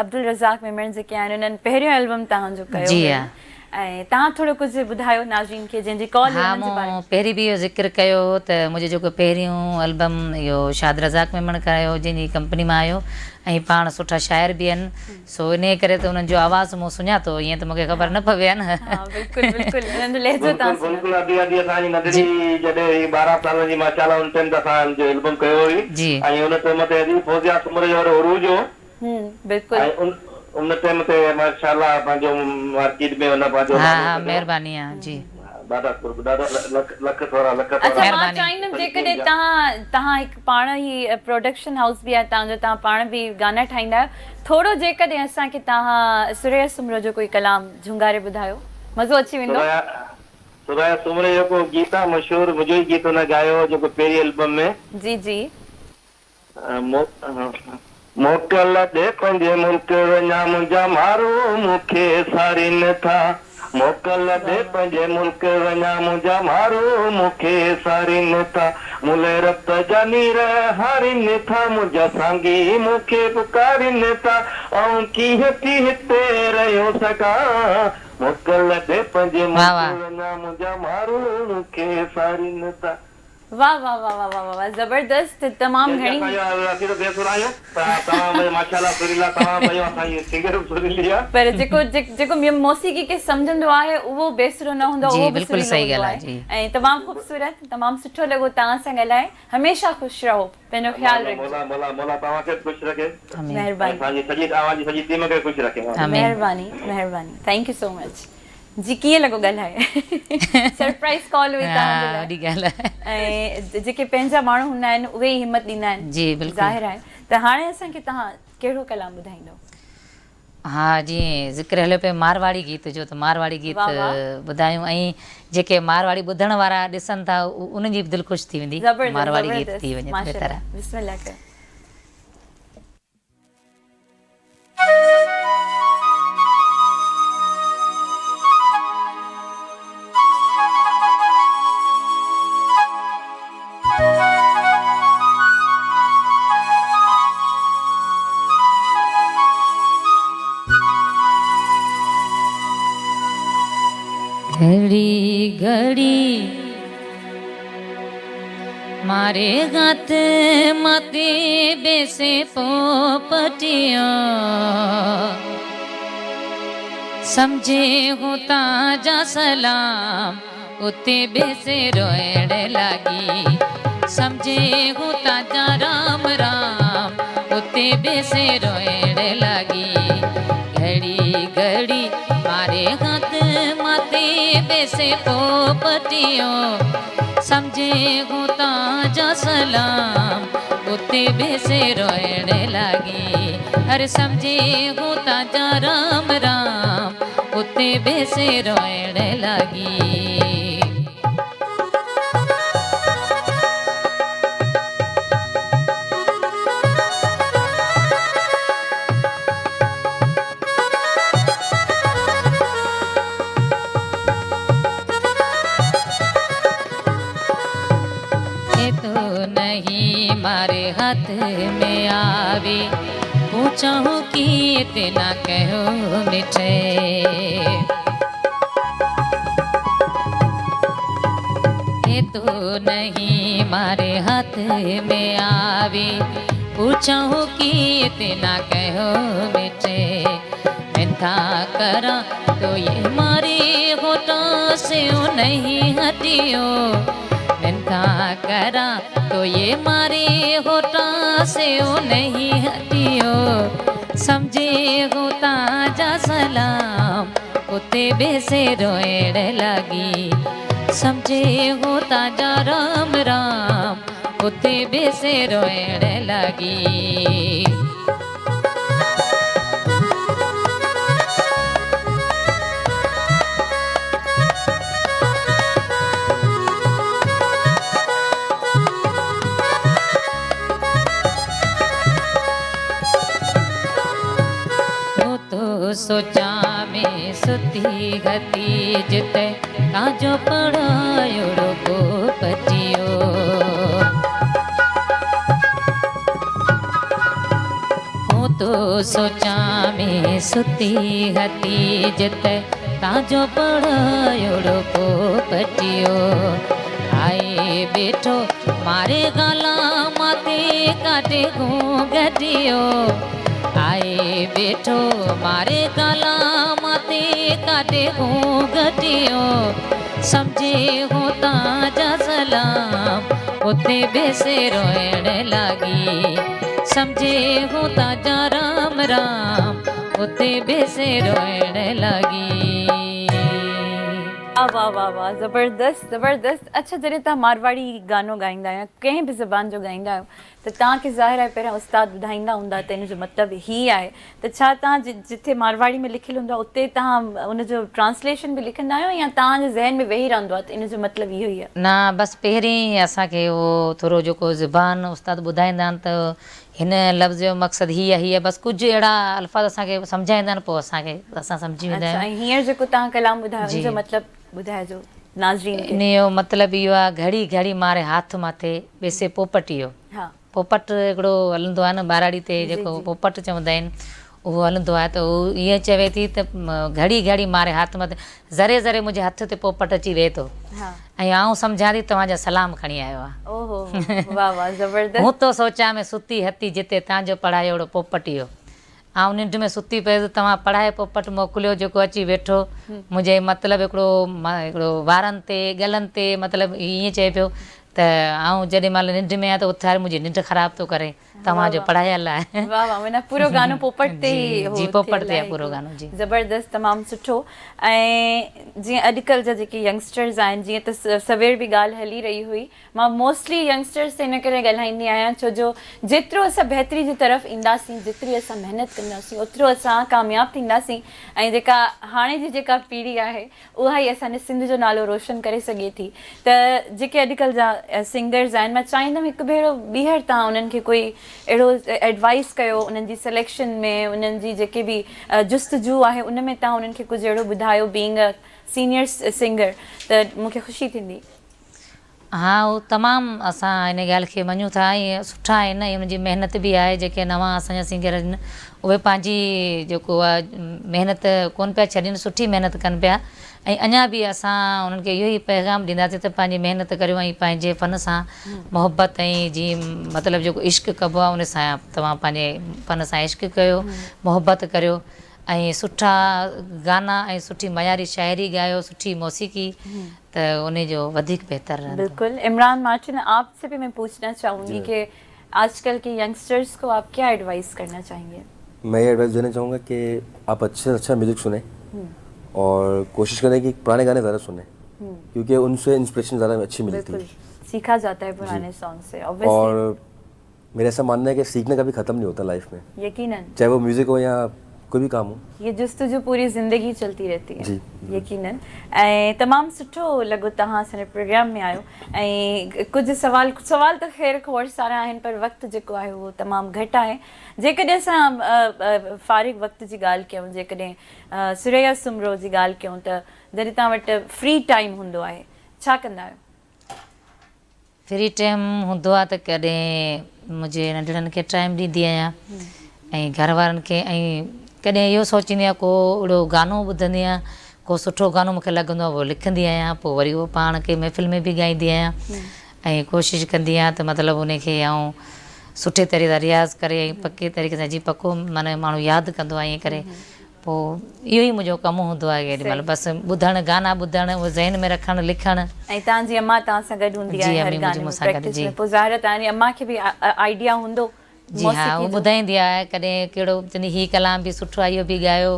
अब्दुल रज़ाक मेमण जेके आहिनि उन्हनि पहिरियों एल्बम तव्हांजो कयो जी हुयो। हा। ऐं तव्हां थोरो कुझु ॿुधायो नाज़रीन खे जंहिंजी कॉल हाँ मूं पहिरीं बि इहो ज़िक्र कयो त मुंहिंजो जेको पहिरियों एल्बम इहो शाद रज़ाक मेमण कयो जंहिंजी कंपनी मां आयो ऐं पाण सुठा शाइर बि आहिनि सो इन करे त उन्हनि जो आवाज़ मूं सुञातो ईअं त मूंखे ख़बर न पवे आहे न। बिल्कुल बिल्कुल उन्हनि जो लहजो तव्हां बिल्कुल अभी असांजी नंढड़ी जॾहिं 12 साल जी माशाल्लाह उन टाइम त असांजो एल्बम कयो हुई जी ऐं उन टाइम ते अदी फौजिया सुमर जो उरूज हो बिल्कुल ऐं उन टाइम ते माशाल्लाह पंहिंजो मार्केट में उन पंहिंजो हाँ हाँ महिरबानी आहे जी। ॾाढा लख थोरा अच्छा मां चाहींदमि जेकॾहिं तव्हां हिकु पाण ई प्रोडक्शन हाउस बि आहे तव्हांजो तव्हां पाण बि गाना ठाहींदा आहियो थोरो जेकॾहिं असांखे तव्हां सुरया सुमरो जो कोई कलाम झुंगारे ॿुधायो मज़ो अची वेंदो। सुरया सुमरे जेको गीत आहे मशहूरु मुंहिंजो ई गीत हुन ॻायो हो जेको पहिरीं एल्बम में जी जी मोकल दे पंहिंजे मुल्क वञा मुंहिंजा मारो मूंखे सारिन था मोकल दे पंहिंजे मुल्क वञा मुंहिंजा मारो मूंखे सारिन था मुले रत जा नीर हारिन था मुंहिंजा सांगी मूंखे पुकारिन था ऐं कीअं थी हिते रहियो सघां मोकल दे पंहिंजे मुल्क वञा मुंहिंजा मारो मूंखे सारिन था। वाह वाह वाह वाह वाह वाह जबरदस्त तमाम घणी पर जेको मौसीक़ी खे सम्झंदो आहे उहो बेसुरो न हूंदो उहो बिल्कुल सही ॻाल्हि आहे ऐं तमामु ख़ूबसूरत तमामु सुठो लॻो तव्हां सां ॻाल्हाए हमेशह ख़ुशि रहो पंहिंजो ख़्यालु रखिजो महिरबानी महिरबानी थैंक यू सो मच जी। कीअं लॻो ॻाल्हाए सरप्राइज़ कॉल हुई तव्हांजे लाइ ऐं जेके पंहिंजा माण्हू हूंदा आहिनि उहे ई हिमत ॾींदा आहिनि जी बिल्कुलु ज़ाहिर आहे त हाणे असांखे तव्हां कहिड़ो कलाम ॿुधाईंदो? हाँ जीअं ज़िक्र हलियो पियो मारवाड़ी गीत जो त मारवाड़ी गीत ॿुधायूं ऐं जेके मारवाड़ी ॿुधण वारा ॾिसनि था उन्हनि जी बि दिलि ख़ुशि थी वेंदी मारवाड़ी गीत थी वञे बहितर आहे। घड़ी घड़ी मारे गात माते बेसे पोपटिया समझे होता जा सलाम उते बेसे रोएड़ लागी समझे होता जा राम राम उते बेसे रोएड़ लागी घड़ी घड़ी मारे हाथ माते बेसे पोपटियो समझे होता जा सलाम उते बेसे रोएड़ लागी अरे समझे होता जा राम राम उते बेसे रोएड़ लागी। मारे हाथ में आवे पूछूं कि इतना कहो मिठे ये तो नहीं मारे हाथ में आवे पूछूं कि इतना कहो मिठे मिठा करा तो ये मारे होठों से वो नहीं हटियो मिठा करा तो ये मारे होठों से वो नहीं हटियो समझे होता जा सलाम उते बेसे रोएड़ लगी समझे होता जा राम राम उते बेसे रोएड़ लगी सोचा में सुती गति जिते ताजो पढ़ायो को पटियो हो तो सोचा में सुती गति जिते ताजो पढ़ायो को पटियो आए बैठो मारे गाला माते काटे घूंघटियो आए बैठो मारे गाला माते काटे घूंघटियो समझे होता जा सलाम उते बेसे रोएड़ लगी समझे होता जा राम राम उते बेसे रोएड़ लगी वाह वाह वाह ज़बरदस्त ज़बरदस्त। अच्छा जॾहिं तव्हां मारवाड़ी गानो ॻाईंदा आहियो कंहिं बि ज़बान जो ॻाईंदा आहियो त तव्हांखे ज़ाहिर आहे पहिरियां उस्ताद ॿुधाईंदा हूंदा त इन जो मतिलबु हीअ आहे त छा तव्हां जिथे मारवाड़ी में लिखियलु हूंदो आहे उते तव्हां उनजो ट्रांसलेशन बि लिखंदा आहियो या तव्हांजे ज़हन में वेही रहंदो आहे त इन जो मतिलबु इहो ई आहे? न बसि पहिरीं असांखे उहो थोरो जेको ज़बान उस्ताद ॿुधाईंदा आहिनि त हिन लफ़्ज़ जो मक़सदु हीअ बसि कुझु अहिड़ा अल्फाज़ असांखे सम्झाईंदा आहिनि पोइ असां सम्झी वेंदा अच्छा, आहियूं। ऐं हींअर जेको तव्हां कलाम ॿुधायो उनजो मतिलबु ॿुधाइजो नाज़रीन खे। इन जो मतिलबु इहो आहे घड़ी घड़ी मारे हथ मथे बेसे पोपटियो हा पोपट हिकिड़ो हलंदो आहे न ॿाराड़ी ते जेको पोपट चवंदा आहिनि उहो हलंदो आहे त उहो ईअं चवे थी त घड़ी घड़ी मारे हथ मथे ज़रे ज़रे मुंहिंजे हथ ते पोपट अची वेहे थो ऐं आउं सम्झां थी तव्हांजा सलाम खणी आयो आहे। ओहो वाह वाह ज़बरदस्त। हूं तो सोचा में सुती हती जिते तव्हांजो पढ़ायो अहिड़ो पोपटियो आउं निंड में सुती पए त तव्हां पढ़ाए पोपट मोकिलियो जेको अची वेठो मुंहिंजे मतिलबु हिकिड़ो वारनि ते गलनि ते मतिलबु ईअं चए पियो त आउं जेॾी महिल निंड में आहियां त उथारे मुंहिंजी निंड ख़राबु थो करे तव्हांजो पढ़ायल आहे। वाह वाह माना पूरो गानो पोपट ते ई जी पोपट ते आहे पूरो गानो जी ज़बरदस्त तमामु सुठो। ऐं जीअं अॼुकल्ह जा जेके यंगस्टर्स आहिनि जीअं त सवेर बि ॻाल्हि हली रही हुई मां मोस्टली यंगस्टर्स ते इन करे ॻाल्हाईंदी आहियां छो जो जेतिरो असां बहितरी जी तरफ़ ईंदासीं जेतिरी असां महिनत कंदासीं ओतिरो असां कामयाबु थींदासीं ऐं जेका हाणे जी जेका पीढ़ी आहे उहा ई असांजे सिंध जो नालो रोशन करे सघे थी। त जेके अॼुकल्ह जा सिंगर्स आहिनि मां चाहींदमि हिकु भेरो ॿीहर तव्हां उन्हनि खे कोई अहिड़ो एडवाइस कयो उन्हनि जी सिलेक्शन में उन्हनि जी जेके बि जुस्तजू आहे उन में तव्हां उन्हनि खे कुझु अहिड़ो ॿुधायो बीइंग अ सीनियर सिंगर त मूंखे ख़ुशी थींदी। हा उहो तमामु असां इन ॻाल्हि खे मञूं था ऐं सुठा आहिनि ऐं उनजी महिनत बि आहे जेके नवां असांजा सिंगर आहिनि उहे पंहिंजी जेको आहे महिनत कोन पिया छॾनि सुठी महिनत कनि पिया ऐं अञा बि असां उन्हनि खे इहो ई पैगाम ॾींदासीं त पंहिंजी महिनत करियो ऐं पंहिंजे फ़न सां मोहबत ऐं जीअं मतिलबु जेको इश्क़ कबो आहे उन सां तव्हां पंहिंजे फ़न सां इश्क़ कयो मोहबत करियो ऐं सुठा गाना ऐं सुठी मयारी शाइरी ॻायो सुठी मौसीक़ी तो उन्हें जो वधिक बेहतर रहता। बिल्कुल। इमरान मार्टिन आपसे भी मैं पूछना चाहूँगी कि आजकल के यंगस्टर्स को आप क्या एडवाइस करना चाहेंगे? मैं ये एडवाइस देना चाहूँगा कि आप अच्छे से अच्छा म्यूज़िक सुने और कोशिश करें कि पुराने गाने ज़्यादा सुने क्योंकि उनसे इंस्पिरेशन ज़्यादा अच्छी मिलती है, सीखा जाता है पुराने सॉन्ग से। और मेरा ऐसा मानना है कि सीखने का भी ख़त्म नहीं होता लाइफ में, यकीनन, चाहे वो म्यूज़िक हो या कोई भी काम हो, ये जुस्तजू पूरी ज़िंदगी चलती रहती है। जी यकीनन। ऐं तमामु सुठो लॻो तव्हां असांजे प्रोग्राम में आयो ऐं कुझु सवाल त ख़ैर खोड़ सारा आहिनि पर वक़्तु जेको आहे उहो तमामु घटि आहे। जेकॾहिं असां फ़ारिग वक़्त जी ॻाल्हि कयूं जेकॾहिं सुरैया सुमरो जी ॻाल्हि कयूं त जॾहिं तव्हां वटि फ्री टाइम हूंदो आहे छा कंदा आहियो? फ्री टाइम हूंदो आहे त कॾहिं मुंहिंजे नंढड़नि खे टाइम ॾींदी आहियां ऐं घर वारनि खे ऐं कॾहिं इहो सोचींदी आहियां को अहिड़ो गानो ॿुधंदी आहियां को सुठो गानो मूंखे लॻंदो आहे उहो लिखंदी आहियां पोइ वरी उहो पाण खे महफ़िल में बि ॻाईंदी आहियां ऐं कोशिशि कंदी आहियां त मतिलबु उनखे ऐं सुठे तरह सां रियाज़ करे ऐं पके तरीक़े सां जीअं पको माना माण्हू यादि कंदो आहे ईअं करे पोइ इहो ई मुंहिंजो कमु हूंदो आहे केॾी महिल बसि ॿुधणु गाना ॿुधणु उहो ज़हन में रखणु लिखणु। ऐं तव्हांजी अम्मा तव्हां सां गॾु हूंदी जी, आहे हर अम्मी गाने मुंहिंजी में मूंसां गॾु, practice जी। में। पोइ ज़ाहिर तव्हांजी अम्मा खे बि आइडिया हूंदो जी हा, उहो ॿुधाईंदी आहे कॾहिं कहिड़ो चवंदी हीउ कलाम बि सुठो आहे, इहो बि ॻायो।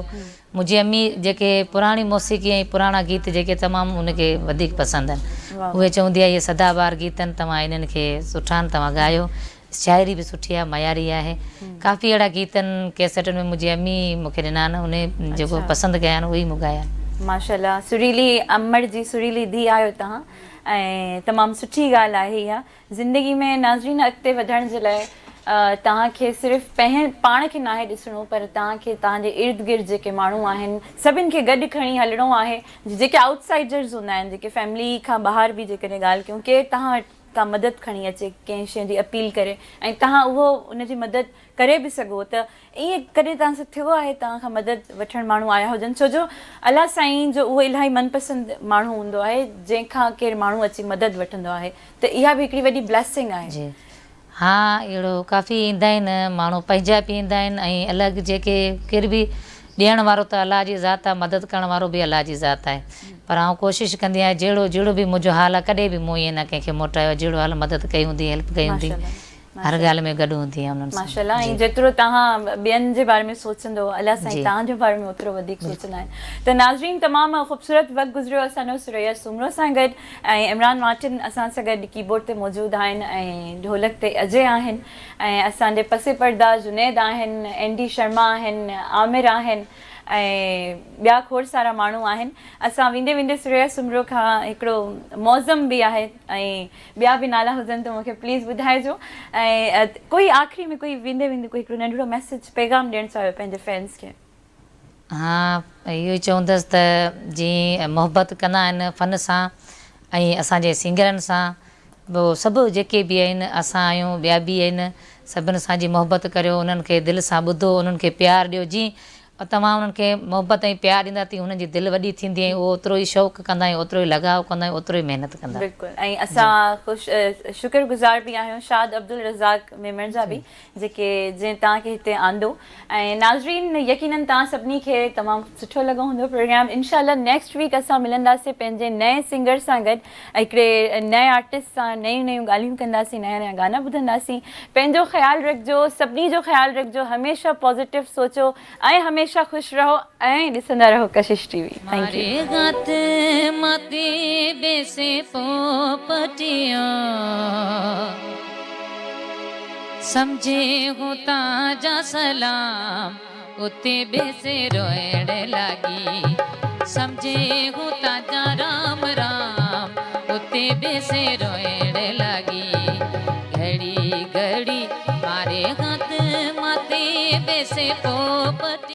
मुंहिंजी अम्मी जेके पुराणी मौसीक़ी ऐं पुराणा गीत जेके तमामु उनखे वधीक पसंदि आहिनि, उहे चवंदी आहे इहे सदाबहार गीत आहिनि, तव्हां इन्हनि खे सुठा आहिनि, तव्हां ॻायो। शाइरी बि सुठी आहे, मयारी आहे। काफ़ी अहिड़ा गीत आहिनि कैसेटनि में मुंहिंजी अम्मी मूंखे ॾिना आहिनि, उन जेको पसंदि कया आहिनि उहे ई मूं ॻाया आहिनि। माशाल्लाह, सुरीली अमड़ जी सुरीली धीउ आहियो तव्हां ऐं तमामु सुठी ॻाल्हि आहे इहा। ज़िंदगी में नाज़रीन अॻिते वधण जे लाइ तव्हांखे सिर्फ़ु पाण खे नाहे ॾिसणो, पर तव्हांखे तव्हांजे इर्द गिर्द जेके माण्हू आहिनि सभिनि खे गॾु खणी हलणो आहे। जेके आउटसाइडर्स हूंदा आहिनि, जेके फैमिली खां ॿाहिरि बि जेकॾहिं ॻाल्हि कयूं, केरु तव्हां वटि का मदद खणी अचे कंहिं शइ जी अपील करे ऐं तव्हां उहो उनजी मदद करे बि सघो, त ईअं कॾहिं तव्हां सां थियो आहे तव्हां खां मदद वठणु माण्हू आया हुजनि? छो जो अलाह साईं जो उहो इलाही मनपसंदि माण्हू हूंदो आहे जंहिंखां केरु माण्हू अची मदद वठंदो आहे, त इहा बि हिकिड़ी वॾी ब्लेसिंग आहे। जी हा, अहिड़ो काफ़ी ईंदा आहिनि माण्हू, पंजाबी ईंदा आहिनि ऐं अलॻि जेके केर बि ॾियण वारो त अलाह जी ज़ात आहे, मदद करण वारो बि अलाह जी ज़ात आहे। पर आउं कोशिशि कंदी आहियां जहिड़ो बि मुंहिंजो हाल आहे, कॾहिं बि मूं ईअं न कंहिंखे मोटायो, जहिड़ो हाल मदद कई हूंदी, हेल्प कई हूंदी, हर ॻाल्हि में गॾु हूंदी आहे उन्हनि सां। माशाल्लाह, ऐं जेतिरो तव्हां ॿियनि जे बारे में सोचंदो अलाह साईं तव्हांजे बारे में ओतिरो वधीक सोचंदा आहिनि। त नाज़रीन, तमामु ख़ूबसूरत वक़्तु गुज़रियो असांजो सुरैया सुमरो सां गॾु, ऐं इमरान मार्टिन असां सां गॾु कीबोर्ड ते मौजूदु आहिनि ऐं ढोलक ते अजय आहिनि, ऐं असांजे पसे पर्दा जुनैद आहिनि, एनडी शर्मा आहिनि, आमिर आहिनि ऐं ॿिया खोड़ सारा माण्हू आहिनि। असां वेंदे वेंदे सुरैया सुमरो खां हिकिड़ो मौज़म बि आहे ऐं ॿिया बि नाला हुजनि त मूंखे प्लीज़ ॿुधाइजो। ऐं कोई आख़िरी में कोई वेंदे वेंदे कोई हिकिड़ो नंढिड़ो मैसेज पैगाम ॾियणु चाहियो पंहिंजे फैंस खे? हा, इहो ई चवंदसि त जीअं मोहबत कंदा आहिनि फ़न सां ऐं असांजे सिंगरनि सां, पोइ सभु जेके बि आहिनि, असां आहियूं, ॿिया बि आहिनि, सभिनि सां जी मोहबत करियो, उन्हनि खे दिलि सां ॿुधो, उन्हनि खे प्यारु ॾियो। जीअं तव्हां उन्हनि खे मोहबत ऐं प्यारु ॾींदा तीअं उन्हनि जी दिलि वॾी थींदी ऐं उहो ओतिरो ई शौक़ु कंदा आहियूं, ओतिरो ई लॻाव कंदा आहियूं, ओतिरो ई महिनत कंदा। बिल्कुलु, ऐं असां शुक्रगुज़ार बि आहियूं शाद अब्दुल रज़ाक मेमण जा बि, जेके जंहिं तव्हांखे हिते आंदो। ऐं नाज़रीन, यकीनन तव्हां सभिनी खे तमामु सुठो लॻो हूंदो प्रोग्राम। इनशाला नेक्स्ट वीक असां मिलंदासीं पंहिंजे नए सिंगर सां गॾु, हिकिड़े नए आर्टिस्ट सां, नयूं नयूं ॻाल्हियूं कंदासीं, नया नया गाना ॿुधंदासीं। पंहिंजो ख़्यालु रखिजो, सभिनी जो ख़्यालु रखिजो, हमेशह पॉज़िटिव सोचो ऐं हमेशह ख़ुशि रहो ऐं ॾिसंदा रहो कशिश टीवी। Thank U. गात माते बेसे पोपटिया समझे होता जा सलाम उते बेसे रोएण लगी, समझे होता जा राम राम उते बेसे रोएण लगी। घड़ी घड़ी मारे हाथ माते बेसे पोपटिया।